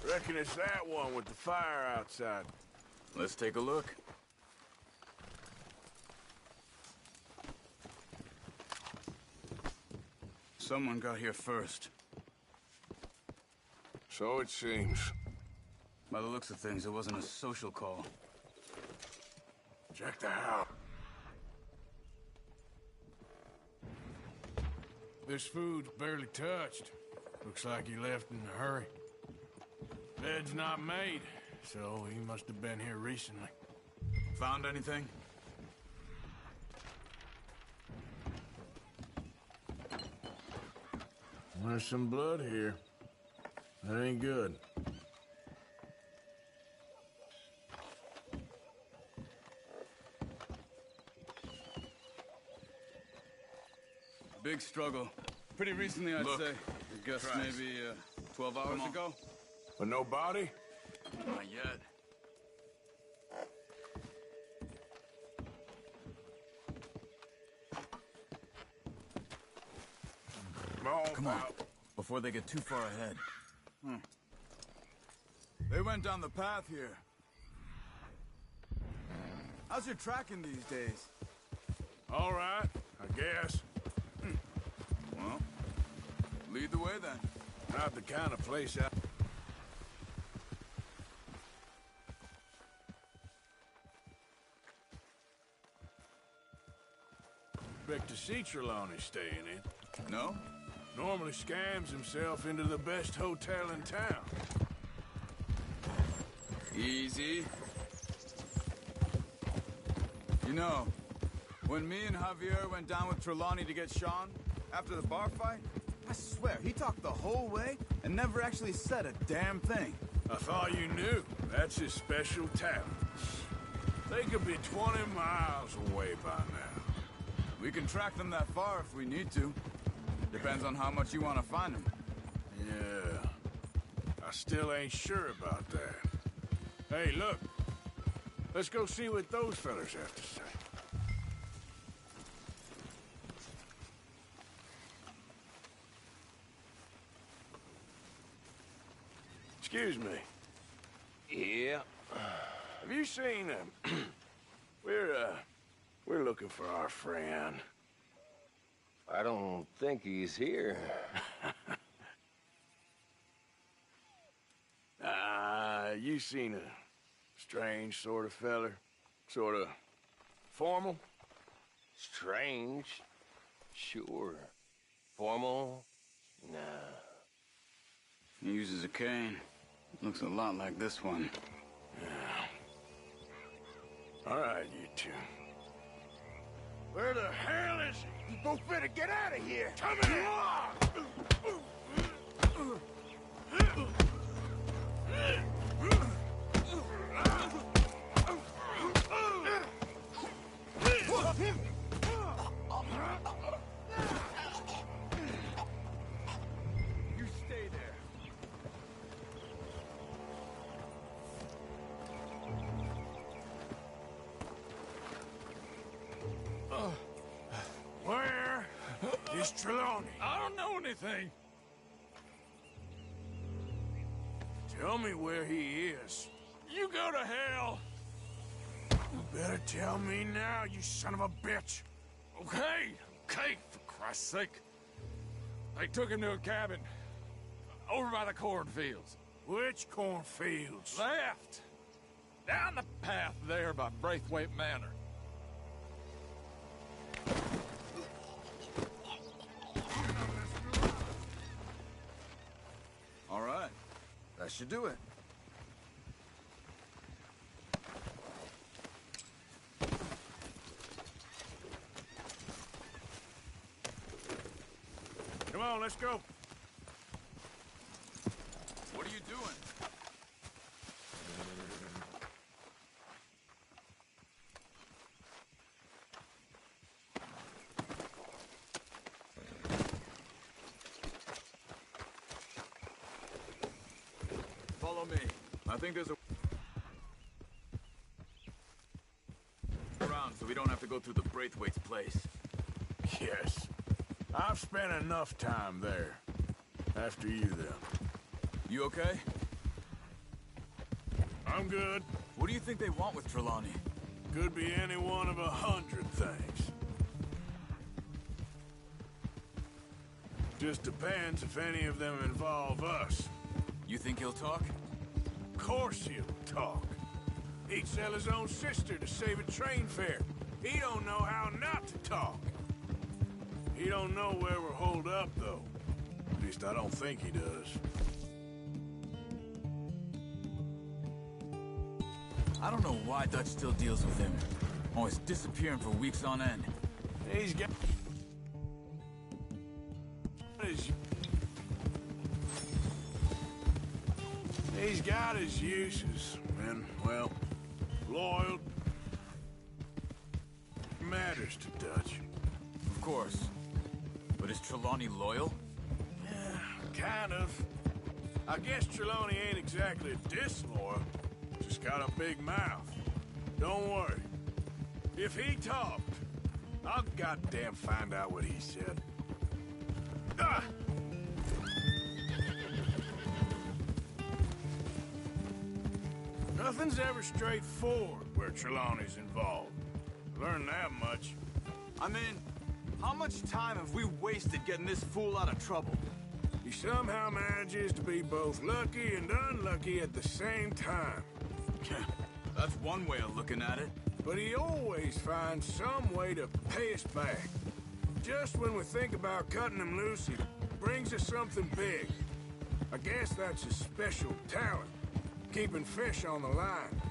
Reckon it's that one with the fire outside. Let's take a look. Someone got here first. So it seems. By the looks of things, it wasn't a social call. Check the house. This food's barely touched. Looks like he left in a hurry. Bed's not made, so he must have been here recently. Found anything? There's some blood here. That ain't good. Big struggle. Pretty recently, I'd say. I guess maybe 12 hours ago. But no body? Not yet. Come on, before they get too far ahead. They went down the path here. How's your tracking these days? All right, I guess. Well, lead the way then. Not the kind of place I... Expect to see Trelawney staying in. No? Normally scams himself into the best hotel in town. Easy. You know, when me and Javier went down with Trelawney to get Sean, after the bar fight, I swear, he talked the whole way and never actually said a damn thing. I thought you knew. That's his special talent. They could be 20 miles away by now. We can track them that far if we need to. Depends on how much you want to find them. Yeah. I still ain't sure about that. Hey, look. Let's go see what those fellas have to say. Excuse me. Yeah. Have you seen him? We're looking for our friend. I don't think he's here. You seen a strange sort of feller? Sort of formal? Strange? Sure. Formal? Nah. He uses a cane. Looks a lot like this one. Yeah. All right, you two. Where the hell is he? You both better get out of here! Come here! You stay there. Where is Trelawney? I don't know anything. Tell me where he is. You go to hell. You better tell me now, you son of a bitch. Okay, for Christ's sake. They took him to a cabin over by the cornfields. Which cornfields? Left. Down the path there by Braithwaite Manor. should do it. Come on, let's go. What are you doing? Follow me. I think there's a around so we don't have to go through the Braithwaite's place. Yes. I've spent enough time there. After you, then. You okay? I'm good. What do you think they want with Trelawney? Could be any one of 100 things. Just depends if any of them involve us. You think he'll talk? Of course he'll talk. He'd sell his own sister to save a train fare. He don't know how not to talk. He don't know where we're holed up, though. At least I don't think he does. I don't know why Dutch still deals with him. Always disappearing for weeks on end. He's got his uses, and, well, loyal matters to Dutch. Of course. But is Trelawney loyal? Yeah, kind of. I guess Trelawney ain't exactly disloyal. Just got a big mouth. Don't worry. If he talked, I'll goddamn find out what he said. Ah! Nothing's ever straightforward where Trelawney's involved. Learned that much. I mean, how much time have we wasted getting this fool out of trouble? He somehow manages to be both lucky and unlucky at the same time. That's one way of looking at it. But he always finds some way to pay us back. Just when we think about cutting him loose, he brings us something big. I guess that's his special talent, keeping fish on the line.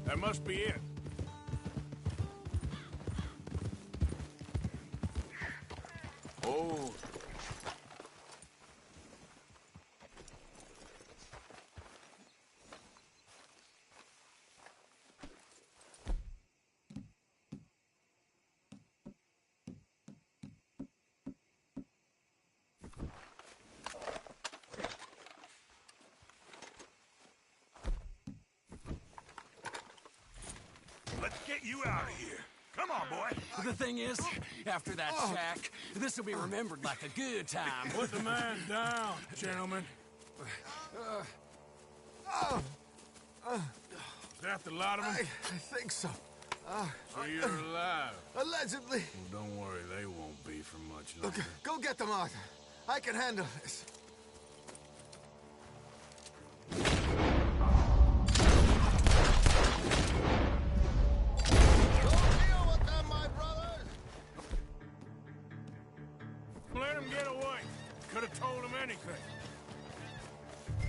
That must be it. Oh. Let's get you out of here. Come on, boy. The thing is, after that shack, this will be remembered like a good time. Put the man down, gentlemen. Is that the lot of them? I think so. So you're alive? Allegedly. Well, don't worry, they won't be for much longer. Okay, go get them, Arthur. I can handle this. Let him get away. Could have told him anything.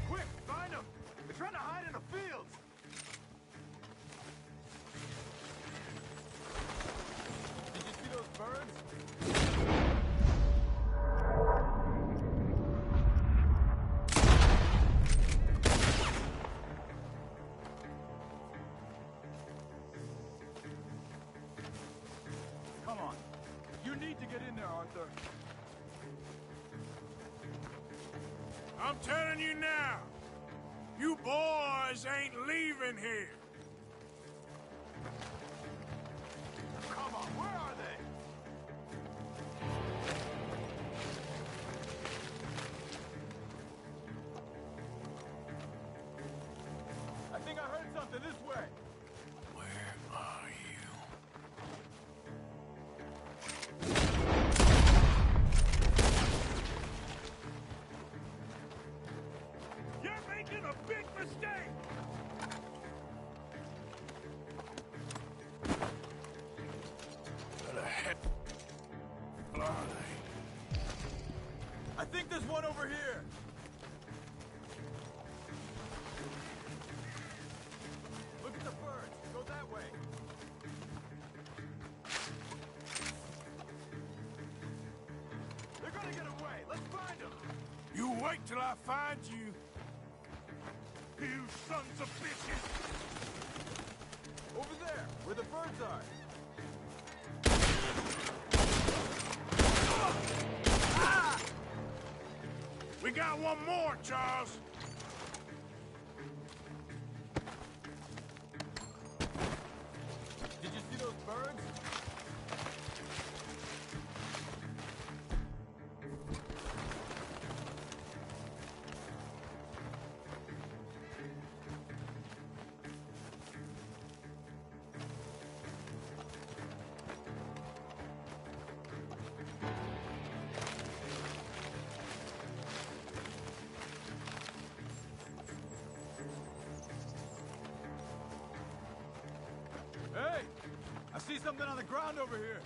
Quick, find them! They're trying to hide in the fields! Did you see those birds? Come on. You need to get in there, Arthur. I'm telling you now, you boys ain't leaving here. Come on, where are they? there's one over here. Look at the birds. Go that way. They're gonna get away. Let's find them. You wait till I find you. You sons of bitches! Over there, where the birds are. Ah! We got one more, Charles. Did you see those birds? Hey! I see something on the ground over here.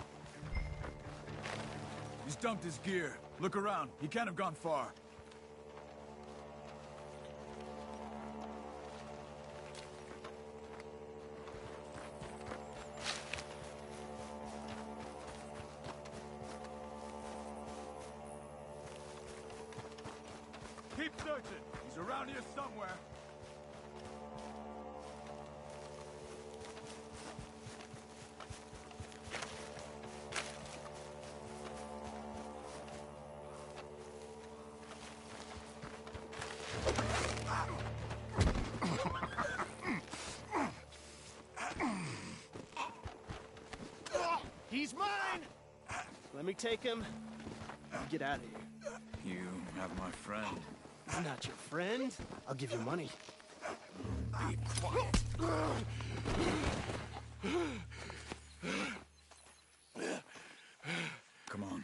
He's dumped his gear. Look around. He can't have gone far. Keep searching. He's around here somewhere. He's mine! Let me take him. Get out of here. You have my friend. I'm not your friend. I'll give you money. Be quiet. Come on.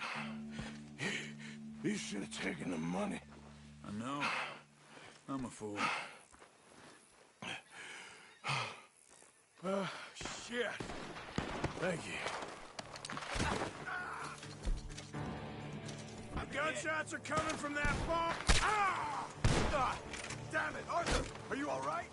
You should have taken the money. I know. I'm a fool. Shit. Thank you. Gunshots are coming from that farm. Ah! Damn it, Arthur! Are you all right?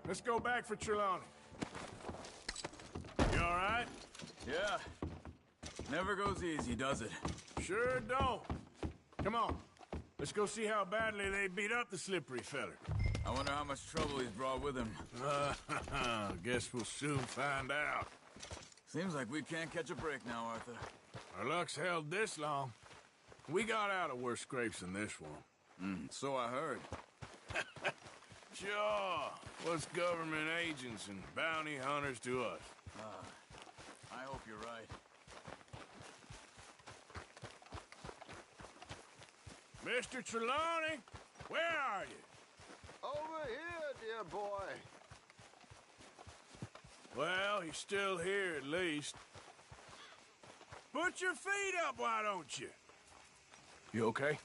Let's go back for Trelawney. You all right? Yeah. Never goes easy, does it? Sure don't. Come on. Let's go see how badly they beat up the slippery feller. I wonder how much trouble he's brought with him. Guess we'll soon find out. Seems like we can't catch a break now, Arthur. Our luck's held this long. We got out of worse scrapes than this one. So I heard. Sure. What's government agents and bounty hunters to us? I hope you're right. Mr. Trelawney, where are you? Over here, dear boy. Well, he's still here at least. Put your feet up, why don't you? You okay?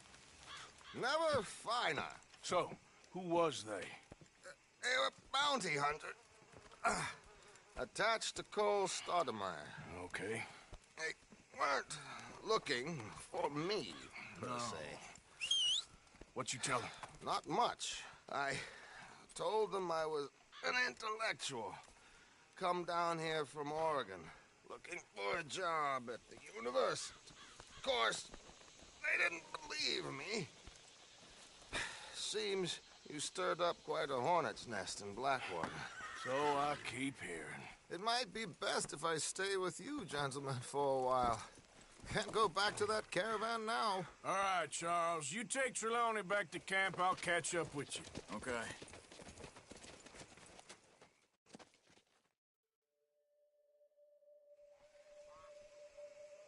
Never finer. So, who was they? They were bounty hunter. Attached to Cole Stoudemire. Okay. They weren't looking for me, per se. What you tell them? Not much. I told them I was an intellectual. Come down here from Oregon, looking for a job at the university. Of course, they didn't believe me. Seems you stirred up quite a hornet's nest in Blackwater. So I keep hearing. It might be best if I stay with you, gentlemen, for a while. Can't go back to that caravan now. All right, Charles. You take Trelawney back to camp. I'll catch up with you. Okay.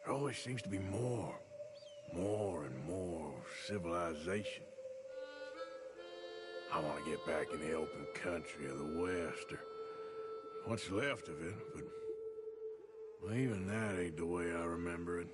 There always seems to be more and more civilization. I want to get back in the open country of the West, or what's left of it, but well, even that ain't the way I remember it.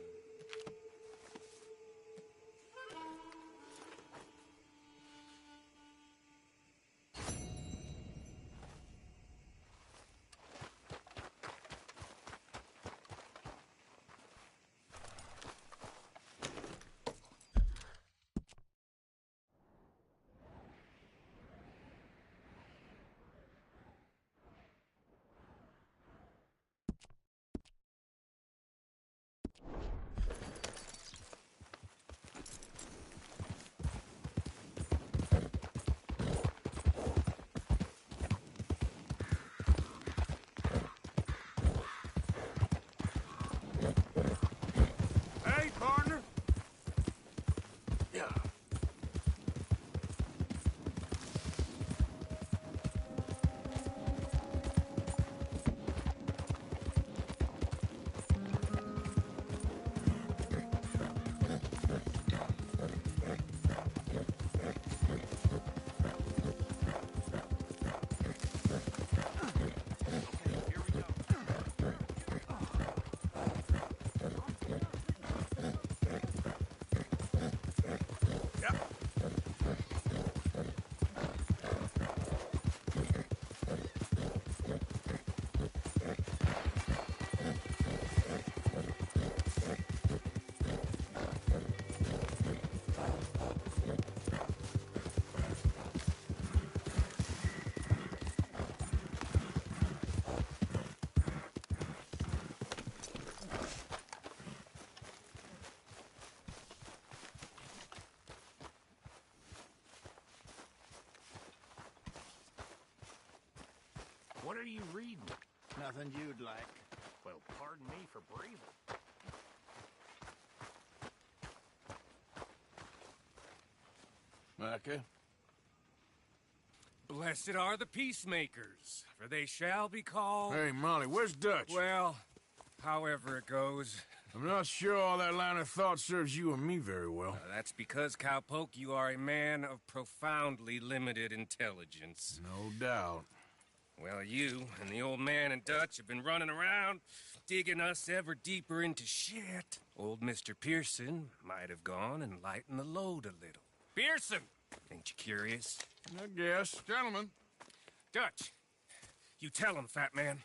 What are you reading? Nothing you'd like. Well, pardon me for breathing. Okay. Blessed are the peacemakers, for they shall be called... Hey, Molly, where's Dutch? Well, however it goes. I'm not sure all that line of thought serves you and me very well. That's because, Cowpoke, you are a man of profoundly limited intelligence. No doubt. Well, you and the old man and Dutch have been running around, digging us ever deeper into shit. Old Mr. Pearson might have gone and lightened the load a little. Pearson! Ain't you curious? I guess. Gentlemen. Dutch, you tell him, fat man.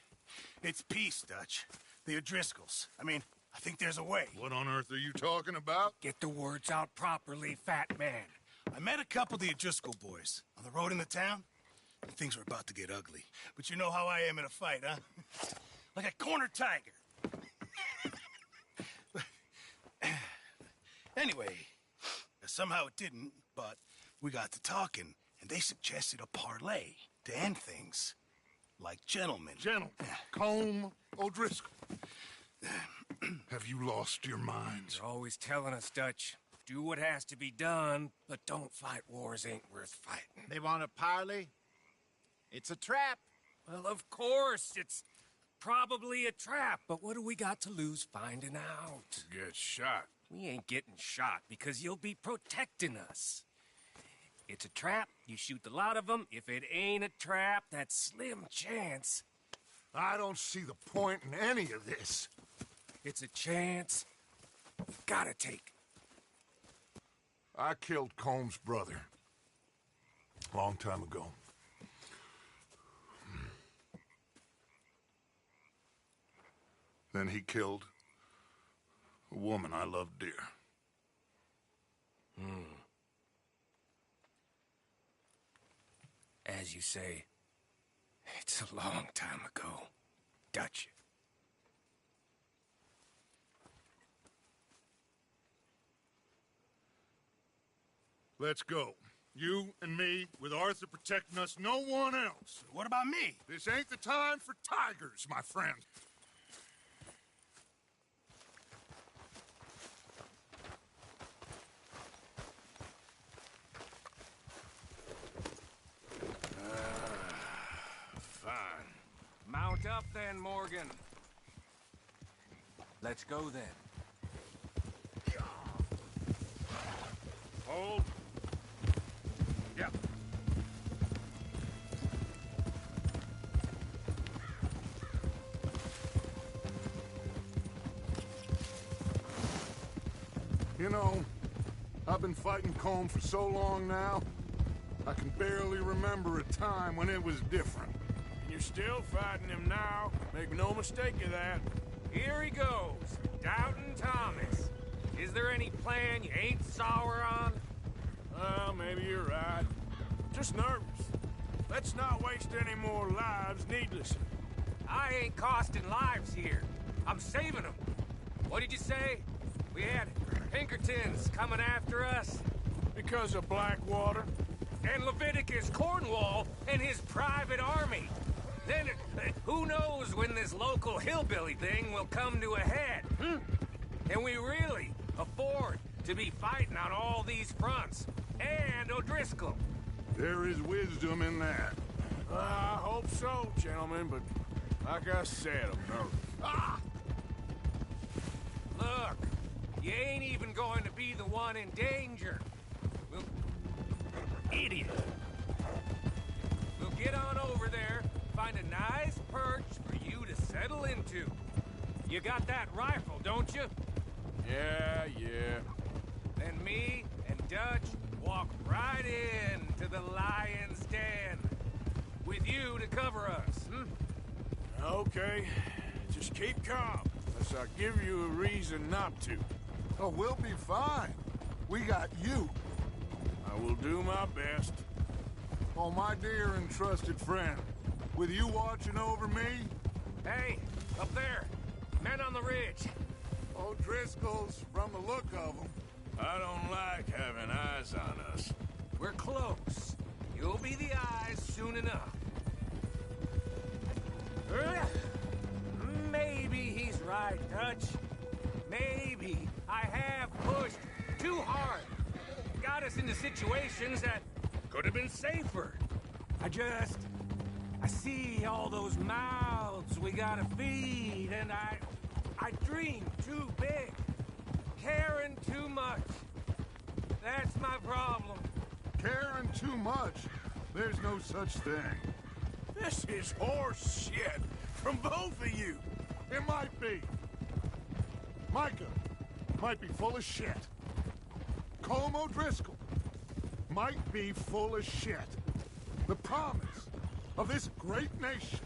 It's peace, Dutch. The O'Driscolls. I mean, I think there's a way. What on earth are you talking about? Get the words out properly, fat man. I met a couple of the O'Driscoll boys on the road into town. And things were about to get ugly. But you know how I am in a fight, huh? Like a corner tiger. Anyway, somehow it didn't, but we got to talking, and they suggested a parlay to end things. Like gentlemen. Gentlemen. Combe O'Driscoll. Have you lost your minds? You're always telling us, Dutch. Do what has to be done, but don't fight wars ain't worth fighting. They want a parley? It's a trap. Well, of course, it's probably a trap, but what do we got to lose finding out? Get shot. We ain't getting shot because you'll be protecting us. It's a trap, you shoot the lot of them. If it ain't a trap, that's slim chance. I don't see the point in any of this. It's a chance gotta take. I killed Combs' brother. A long time ago. Then he killed a woman I loved dear. As you say, it's a long time ago, Dutch. Let's go. You and me, with Arthur protecting us, no one else. What about me? This ain't the time for tigers, my friend. Fine. Mount up then, Morgan. Let's go then. Hold. Yep. You know, I've been fighting Combe for so long now, I can barely remember a time when it was different. And you're still fighting him now. Make no mistake of that. Here he goes, Doubting Thomas. Is there any plan you ain't sour on? Well, maybe you're right. Just nervous. Let's not waste any more lives needlessly. I ain't costing lives here. I'm saving them. What did you say? We had Pinkertons coming after us? Because of Blackwater? And Leviticus Cornwall and his private army. Then, who knows when this local hillbilly thing will come to a head, Can we really afford to be fighting on all these fronts? And O'Driscoll. There is wisdom in that. I hope so, gentlemen, but like I said, I'm nervous. Ah! Look, you ain't even going to be the one in danger. Idiot. We'll get on over there, find a nice perch for you to settle into. You got that rifle, don't you? Yeah. Then me and Dutch walk right in to the lion's den. With you to cover us, Okay. Just keep calm, unless I give you a reason not to. Oh, we'll be fine. We got you. I will do my best. Oh, my dear and trusted friend, with you watching over me... Hey, up there. Men on the ridge. O'Driscoll's, from the look of them. I don't like having eyes on us. We're close. You'll be the eyes soon enough. Maybe he's right, Dutch. Maybe I have pushed too hard. Got us into situations that could have been safer. I see all those mouths we gotta feed, and I dream too big. Caring too much. That's my problem. Caring too much? There's no such thing. This is horse shit from both of you. It might be. Micah might be full of shit. Colm O'Driscoll might be full of shit. The promise of this great nation.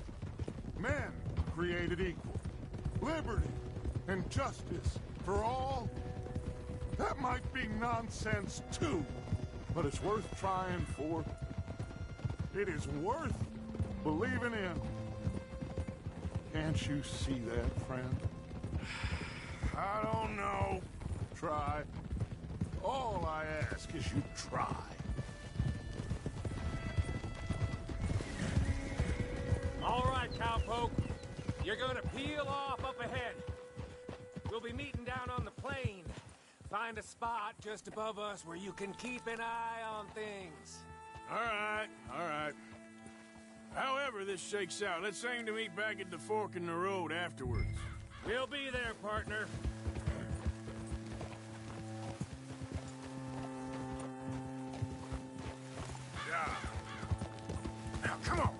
Men created equal. Liberty and justice for all. That might be nonsense too, but it's worth trying for. It is worth believing in. Can't you see that, friend? I don't know. Try. All I ask is you try. All right, cowpoke. You're gonna peel off up ahead. We'll be meeting down on the plain. Find a spot just above us where you can keep an eye on things. All right. However this shakes out, let's aim to meet back at the fork in the road afterwards. We'll be there, partner. Yeah. Now, come on.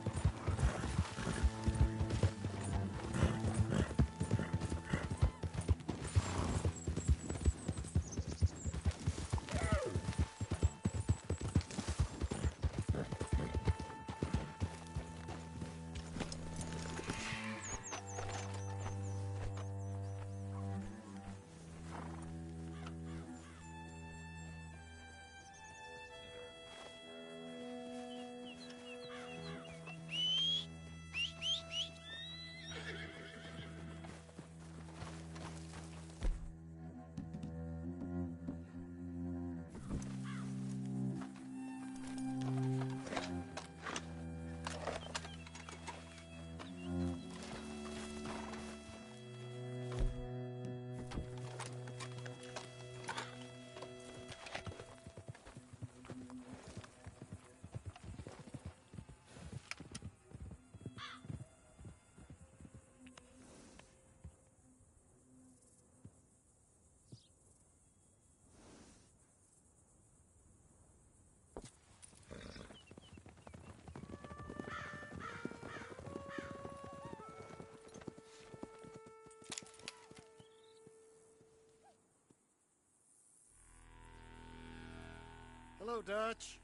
Hello, Dutch.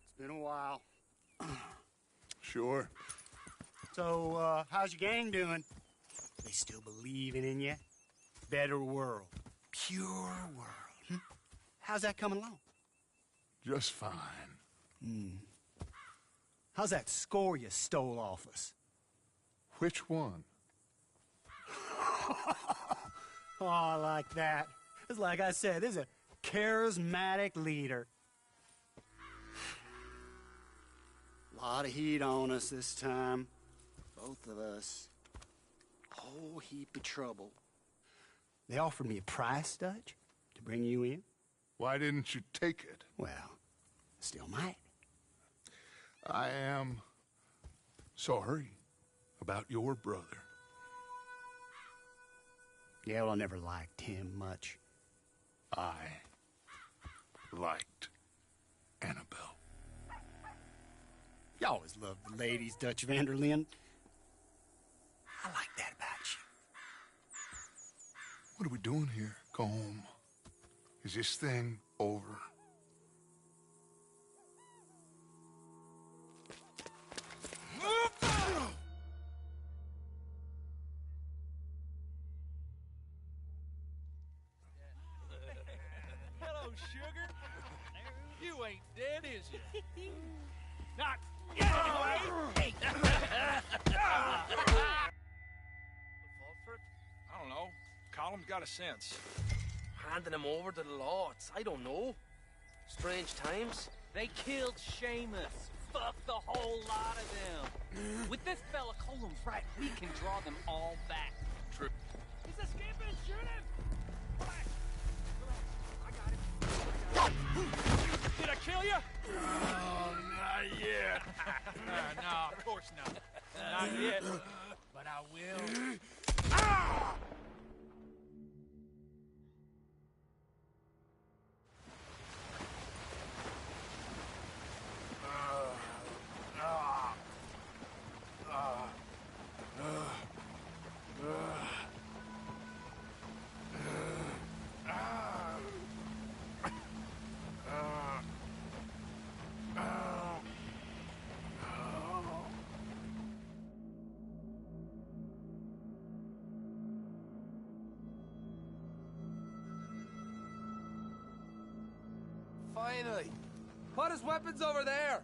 It's been a while. Sure. So, how's your gang doing? They still believing in you? Better world. Pure world. How's that coming along? Just fine. How's that score you stole off us? Which one? Oh, I like that. It's like I said, this is a charismatic leader. A lot of heat on us this time. Both of us. Whole heap of trouble. They offered me a price, Dutch, to bring you in. Why didn't you take it? Well, still might. I am sorry about your brother. Yeah, well, I never liked him much. I liked Annabelle. You always loved the ladies, Dutch Vanderlyn. I like that about you. What are we doing here? Go home. Is this thing over? Hello, sugar. You ain't dead, is you? Not yet, anyway. I don't know. Column's got a sense. Handing him over to the lords. I don't know. Strange times. They killed Seamus. Fuck the whole lot of them. With this fella Colum's right, we can draw them all back. True. He's escaping. Shoot him! I got him. Did I kill you? Oh, not yet. No, of course not. Not yet. But I will. Finally! Put his weapons over there!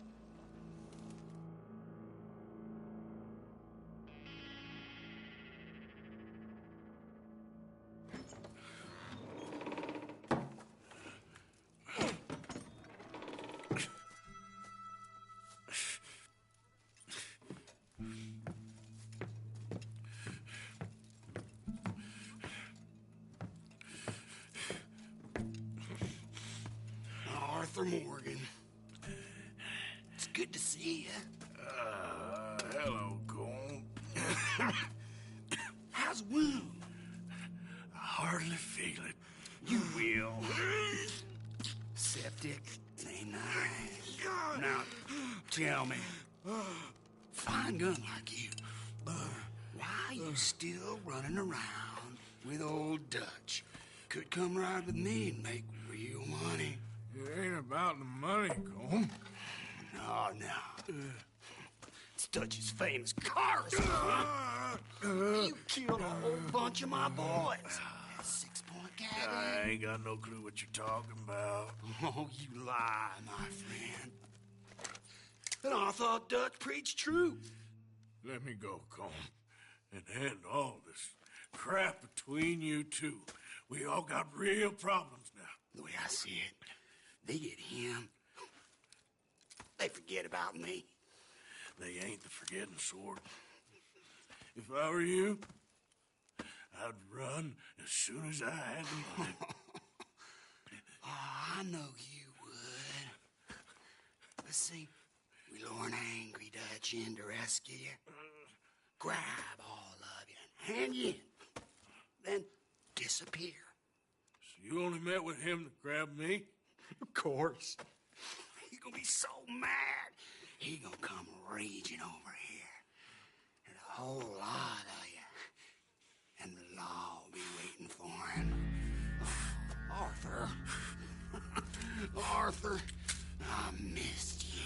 Arthur Morgan. It's good to see you. Hello, Cole. How's the wound? I hardly feel it. You will. Septic. Ain't nice. Now, tell me. Fine gun like you. Why you still running around with old Dutch? Could come right with me and make real money. It ain't about the money, Colm. No. It's Dutch's famous cars. You killed a whole bunch of my boys. That 6-point gag. I ain't got no clue what you're talking about. Oh, you lie, my friend. And I thought Dutch preached truth. Let me go, Colm, and end all this crap between you two. We all got real problems now. The way I see it, they get him. They forget about me. They ain't the forgetting sort. If I were you, I'd run as soon as I had the money. Oh, I know you would. But see, we lure an angry Dutch in to rescue you. Grab all of you and hand you in. Then disappear. So you only met with him to grab me? Of course. He gonna be so mad. He gonna come raging over here. And a whole lot of you. And the law will be waiting for him. Arthur. Arthur. I missed you.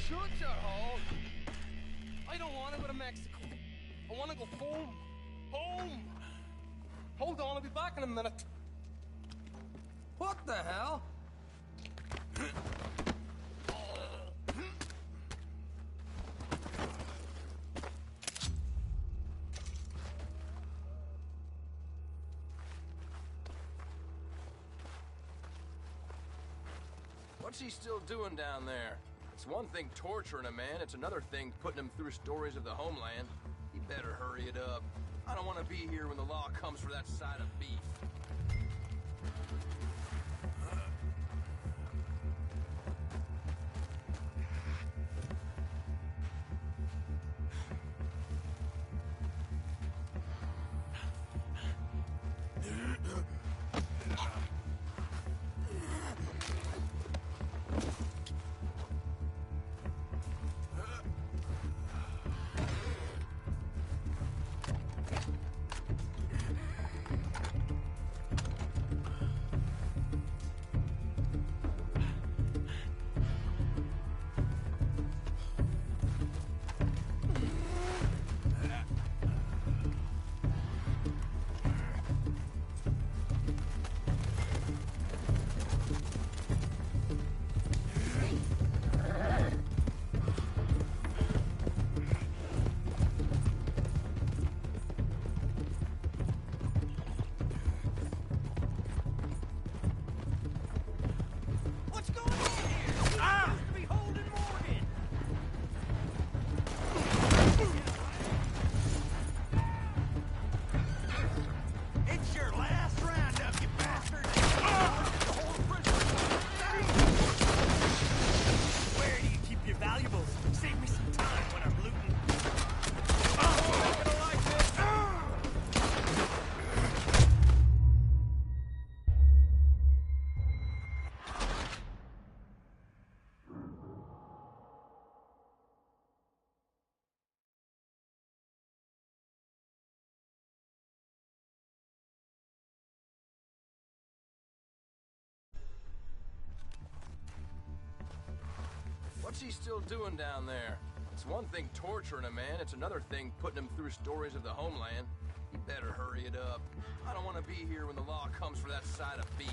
Shut your hole. I don't want to go to Mexico. I want to go home. Home! Hold on, I'll be back in a minute. What the hell? What's he still doing down there? It's one thing torturing a man, it's another thing putting him through stories of the homeland. He better hurry it up. I don't want to be here when the law comes for that side of beef. What's he still doing down there? It's one thing torturing a man, it's another thing putting him through stories of the homeland. He better hurry it up. I don't want to be here when the law comes for that side of beef.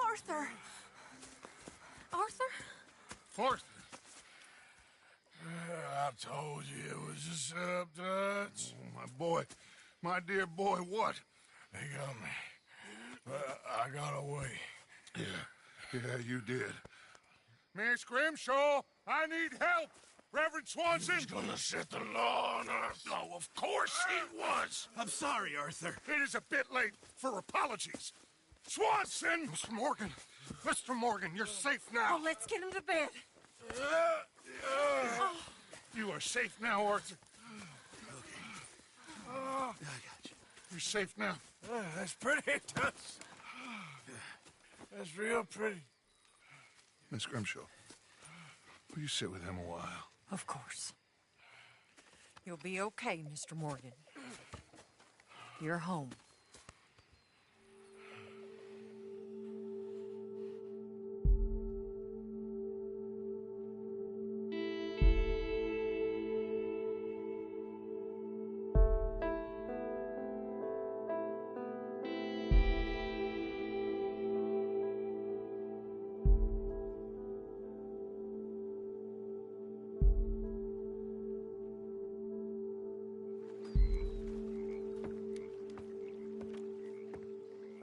Arthur! Arthur? Arthur! I told you it was a setup, Dutch. Oh, my boy. My dear boy, what? They got me. But I got away. Yeah, you did. Miss Grimshaw, I need help! Reverend Swanson! He's gonna set the law on us. No, of course he was! I'm sorry, Arthur. It is a bit late for apologies. Swanson! Mr. Morgan, you're safe now. Oh, let's get him to bed. You are safe now, Arthur. I got you. You're safe now. That's pretty, Dutch. That's real pretty. Miss Grimshaw, will you sit with him a while? Of course. You'll be okay, Mr. Morgan. You're home.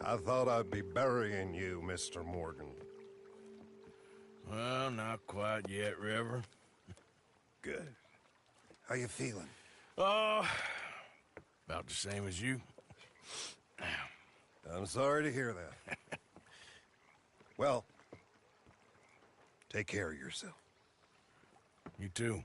I thought I'd be burying you, Mr. Morgan. Well, not quite yet, Reverend. Good. How you feeling? Oh, about the same as you. I'm sorry to hear that. Well, take care of yourself. You too.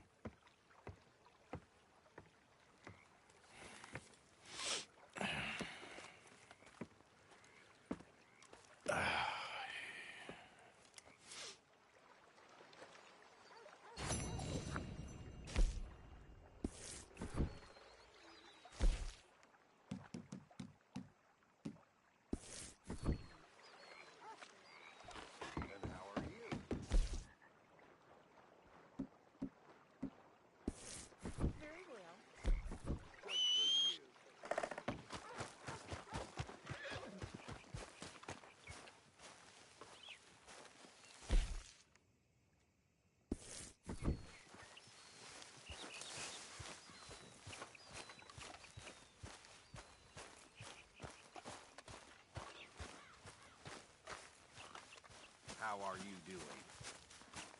How are you doing?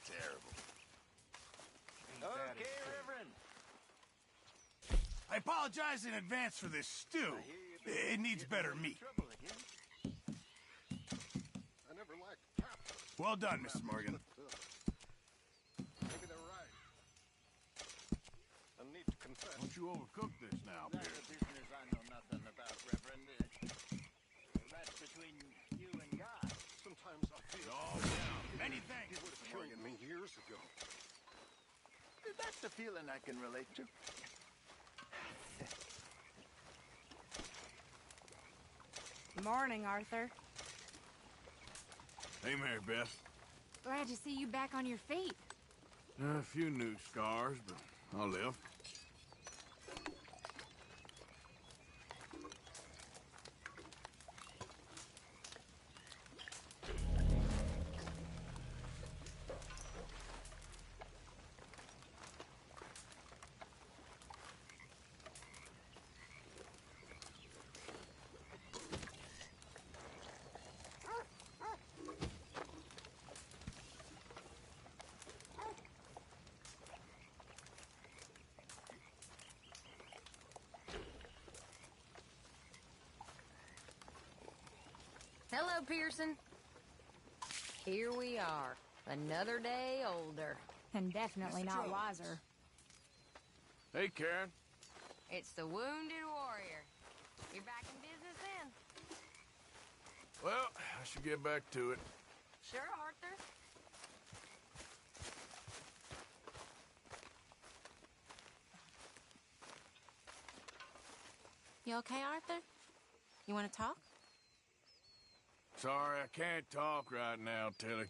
Terrible. Okay, Reverend. I apologize in advance for this stew. It needs better meat. I never liked captains. Well done, Mr. Morgan. Maybe they're right. I need to confess. Don't you overcook this now, That's Pierce. a business I know nothing about, Reverend. That's between you and God. Sometimes I feel... Oh, yeah. Many thanks. He would have killed me years ago. That's the feeling I can relate to. Morning, Arthur. Hey, Mary Beth. Glad to see you back on your feet. A few new scars, but I'll live. Hello, Pearson. Here we are. Another day older. And definitely not wiser. Hey, Karen. It's the wounded warrior. You're back in business then? Well, I should get back to it. Sure, Arthur. You okay, Arthur? You want to talk? Sorry, I can't talk right now, Tilly.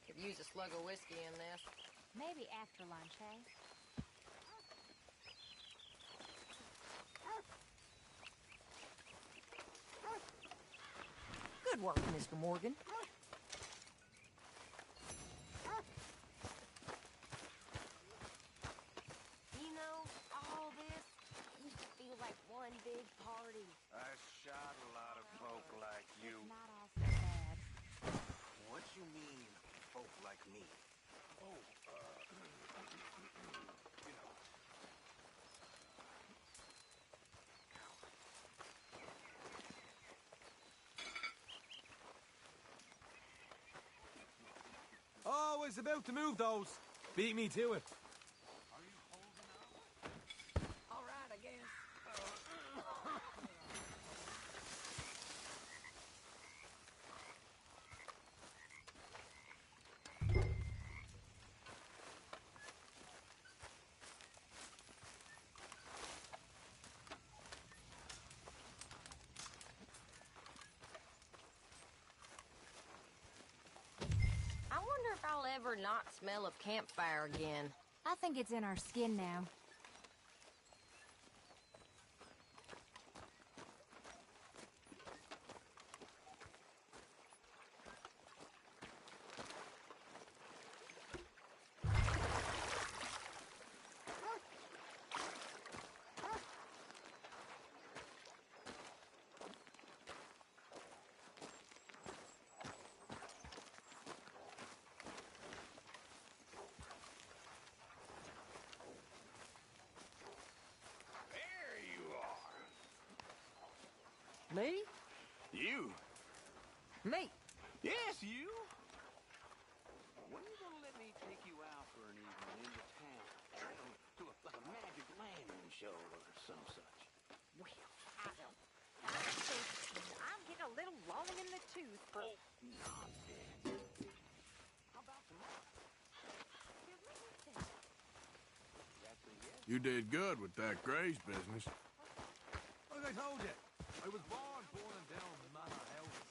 Could use a slug of whiskey in this. Maybe after lunch, eh? Good work, Mr. Morgan. You know, all this used to feel like one big party. I shot a lot of folk like you. Not all so bad. What you mean, folk like me? Oh, you know. Oh, I was about to move those. Beat me to it. All right, I guess. I wonder if I'll ever not smell of campfire again. I think it's in our skin now. There you are. Me? You? Me? Yes, you. When are you gonna let me take you out for an evening into town? To like a magic lantern show or some such? Well, I think I'm getting a little long in the tooth for... Nonsense. How about tomorrow? That's a yes. You did good with that Gray's business. Like I told you, I was born burning down manor houses.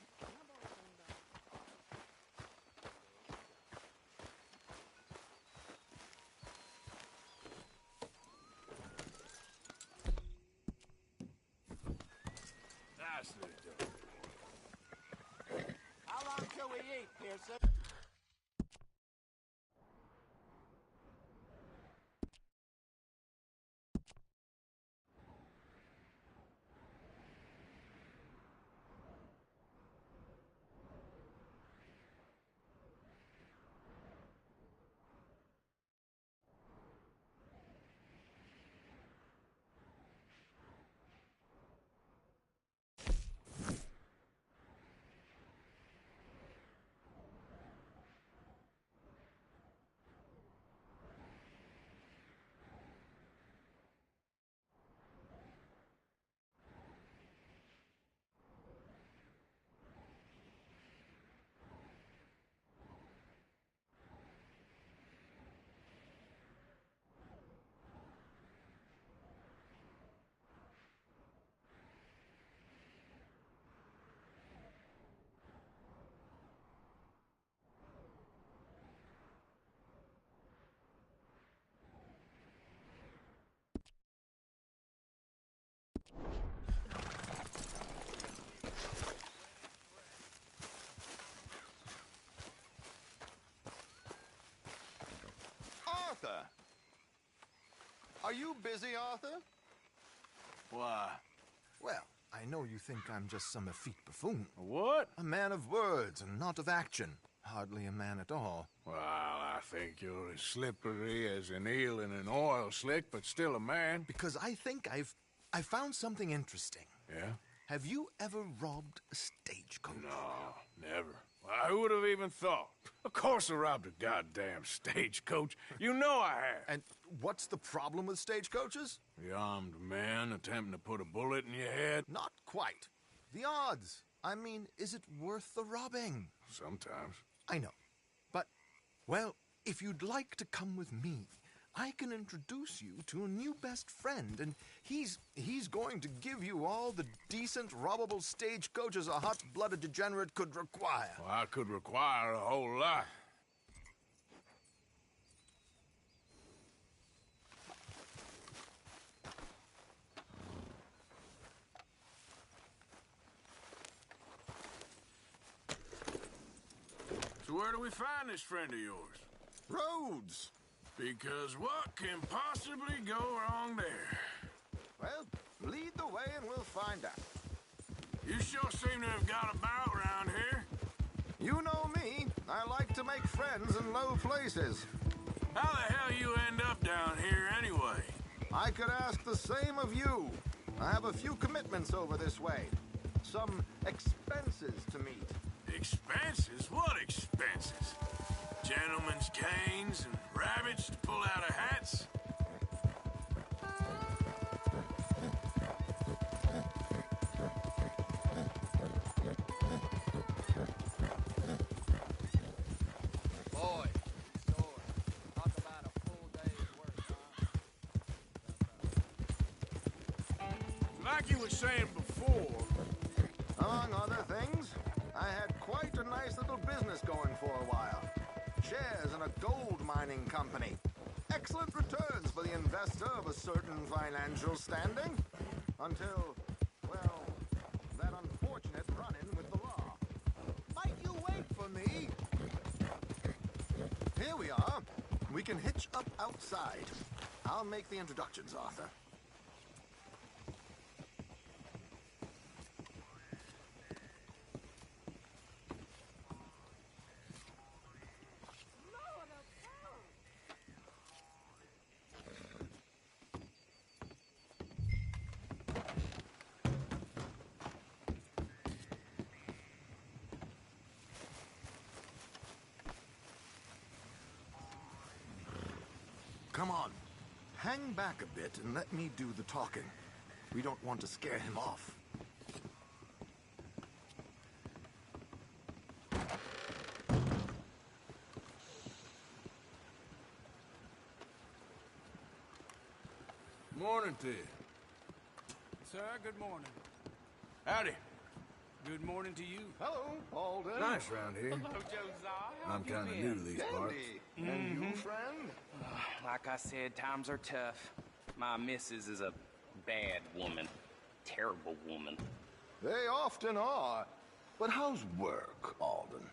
Nicely done. How long till we eat, Pearson? Arthur! Are you busy, Arthur? Why? Well, I know you think I'm just some effete buffoon. What? A man of words and not of action. Hardly a man at all. Well, I think you're as slippery as an eel in an oil slick, but still a man. Because I think I found something interesting. Yeah? Have you ever robbed a stagecoach? No, never. Well, who would have even thought? Of course I robbed a goddamn stagecoach. You know I have. And what's the problem with stagecoaches? The armed man attempting to put a bullet in your head? Not quite. The odds. I mean, is it worth the robbing? Sometimes. I know. But, well, if you'd like to come with me, I can introduce you to a new best friend, and he's going to give you all the decent, robbable stagecoaches a hot-blooded degenerate could require. Well, I could require a whole lot. So where do we find this friend of yours? Roads. Because what can possibly go wrong there? Well, lead the way and we'll find out. You sure seem to have got about around here. You know me. I like to make friends in low places. How the hell you end up down here anyway? I could ask the same of you. I have a few commitments over this way. Some expenses to meet. Expenses? What expenses? Gentlemen's canes and rabbits to pull out of hats? Boy, sword. Talk about a full day's work, huh? Like you were saying before. Among other things, I had quite a nice little business going for a while. Shares in a gold mining company. Excellent returns for the investor of a certain financial standing. Until, well, that unfortunate run-in with the law. Might you wait for me? Here we are. We can hitch up outside. I'll make the introductions, Arthur. Come on. Hang back a bit and let me do the talking. We don't want to scare him off. Morning to you. Sir, good morning. Howdy. Good morning to you. Hello, Alden. Nice round here. Hello, Josiah. I'm kind of new to these parts. And you, friend? Like I said, times are tough. My missus is a bad woman. Terrible woman. They often are. But how's work, Alden?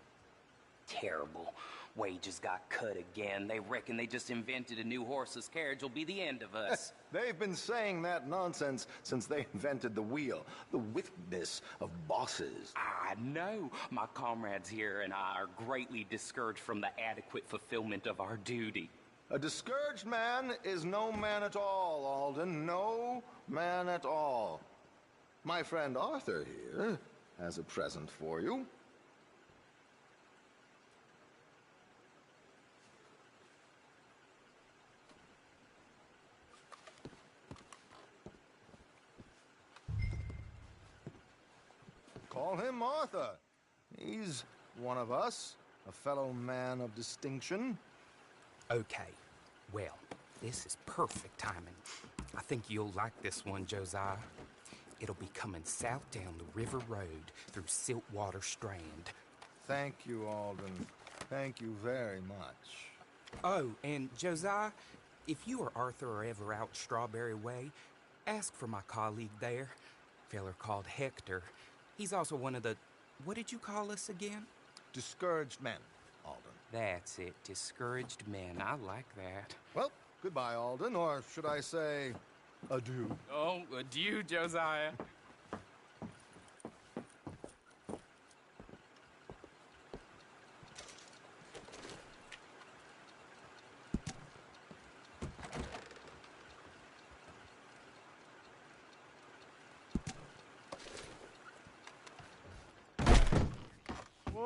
Terrible. Wages got cut again. They reckon they just invented a new horseless carriage will be the end of us. They've been saying that nonsense since they invented the wheel. The wickedness of bosses. I know. My comrades here and I are greatly discouraged from the adequate fulfillment of our duty. A discouraged man is no man at all, Alden. No man at all. My friend Arthur here has a present for you. Call him Arthur. He's one of us, a fellow man of distinction. Okay. Well, this is perfect timing. I think you'll like this one, Josiah. It'll be coming south down the river road through Siltwater Strand. Thank you, Alden. Thank you very much. Oh, and Josiah, if you or Arthur are ever out Strawberry Way, ask for my colleague there, feller called Hector. He's also one of the, what did you call us again? Discouraged men, Alden. That's it, discouraged men. I like that. Well, goodbye, Alden, or should I say, adieu? Oh, adieu, Josiah.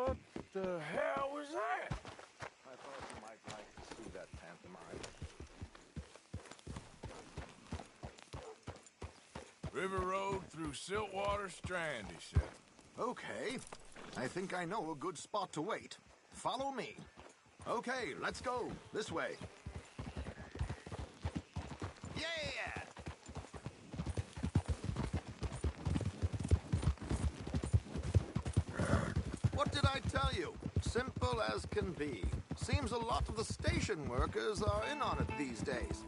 What the hell was that? I thought you might like to see that pantomime. River Road through Siltwater Strand, he said. Okay. I think I know a good spot to wait. Follow me. Okay, let's go. This way. Yeah! What did I tell you? Simple as can be. Seems a lot of the station workers are in on it these days.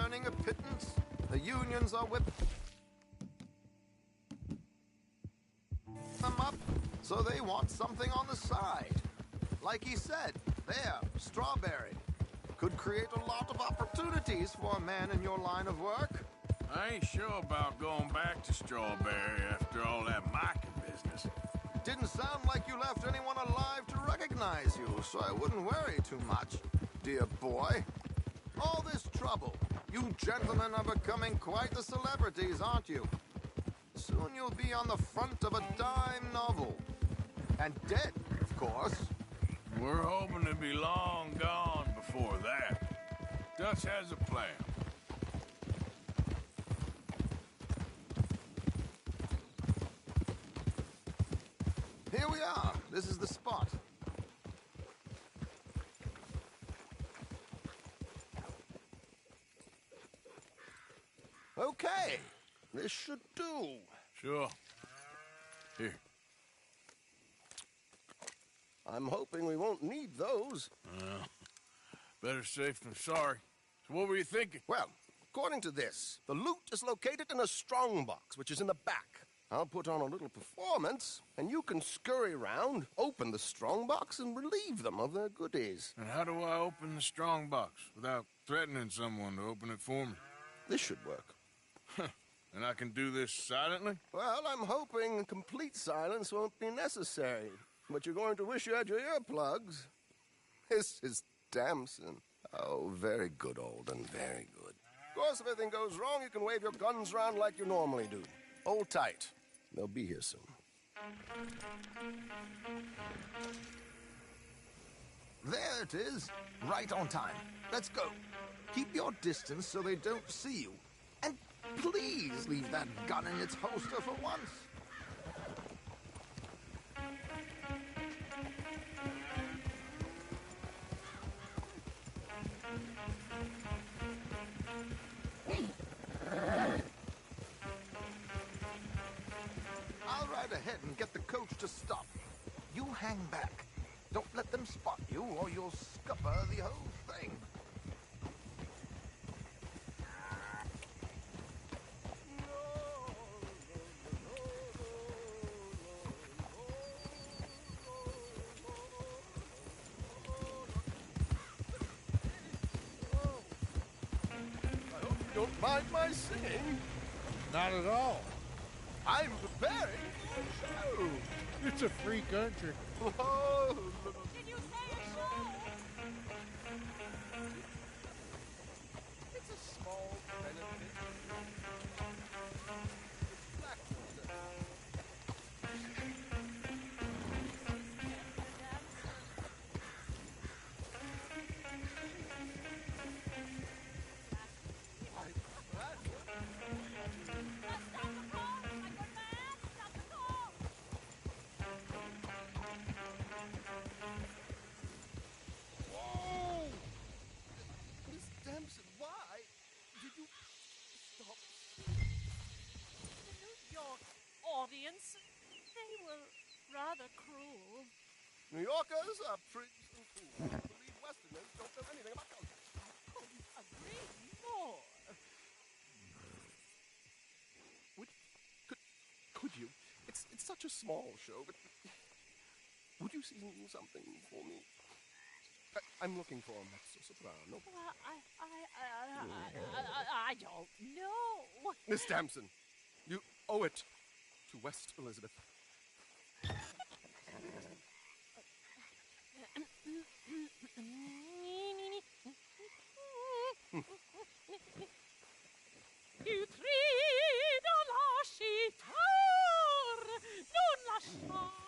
Earning a pittance. The unions are with them up, so they want something on the side. Like he said, there, strawberry. Could create a lot of opportunities for a man in your line of work. I ain't sure about going back to Strawberry after all that mocking business. Didn't sound like you left anyone alive to recognize you, so I wouldn't worry too much, dear boy. All this trouble. You gentlemen are becoming quite the celebrities, aren't you? Soon you'll be on the front of a dime novel. And dead, of course. We're hoping to be long gone before that. Dutch has a plan. Here we are. This is the spot. Okay. This should do. Sure. Here. I'm hoping we won't need those. Better safe than sorry. So what were you thinking? Well, according to this, the loot is located in a strongbox, which is in the back. I'll put on a little performance, and you can scurry around, open the strongbox, and relieve them of their goodies. And how do I open the strongbox without threatening someone to open it for me? This should work. And I can do this silently? Well, I'm hoping complete silence won't be necessary. But you're going to wish you had your earplugs. This is Damson. Oh, very good, Alden, very good. Of course, if anything goes wrong, you can wave your guns around like you normally do. Hold tight. They'll be here soon. There it is. Right on time. Let's go. Keep your distance so they don't see you. And please leave that gun in its holster for once. I'll ride ahead and get the coach to stop. You hang back. Don't let them spot you or you'll scupper the whole thing. I hope you don't mind my singing. Not at all. I'm preparing for a show. It's a free country. Oh, Did you say a show? it's a small benefit. Black water. Whoa! Miss Damson, why did you stop? The New York audience, they were rather cruel. New Yorkers are prigs and fools. Believe Westerners don't know anything about culture. Couldn't agree more. Could you? It's such a small show, but would you sing something for me? I'm looking for a mezzo soprano. Well, I don't know. Miss Damson, you owe it to West Elizabeth. Tu trido lascitar, non lasciar.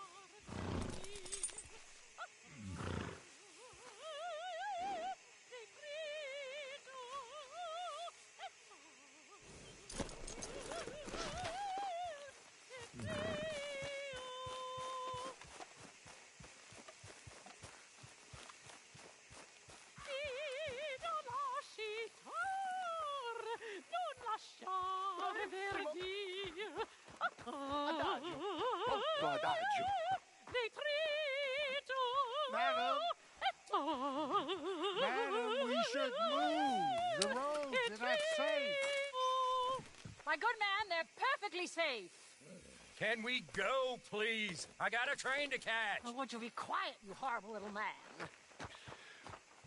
good man, they're perfectly safe. Can we go, please? I got a train to catch. Oh, would you be quiet, you horrible little man?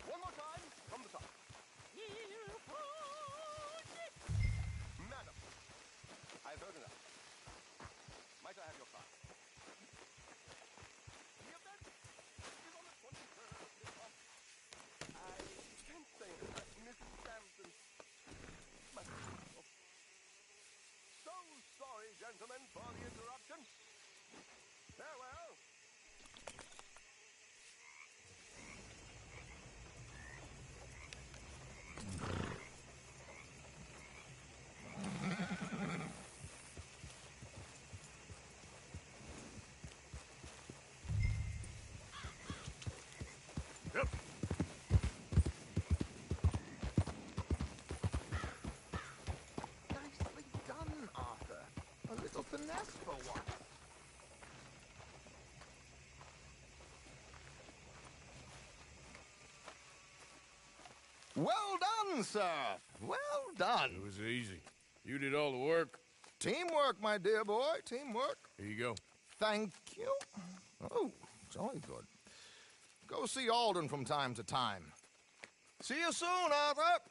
One more time, from the top. Madam, I've heard enough. Might I have your card? The event is on the 23rd of this month. I can't say that Mrs. Sampson. So sorry, gentlemen, for the interruption. Farewell. Yep. Nicely done, Arthur. A little finesse for once. Well done, sir. Well done. It was easy. You did all the work. Teamwork, my dear boy. Teamwork. Here you go. Thank you. Oh, jolly good. Go see Alden from time to time. See you soon, Arthur.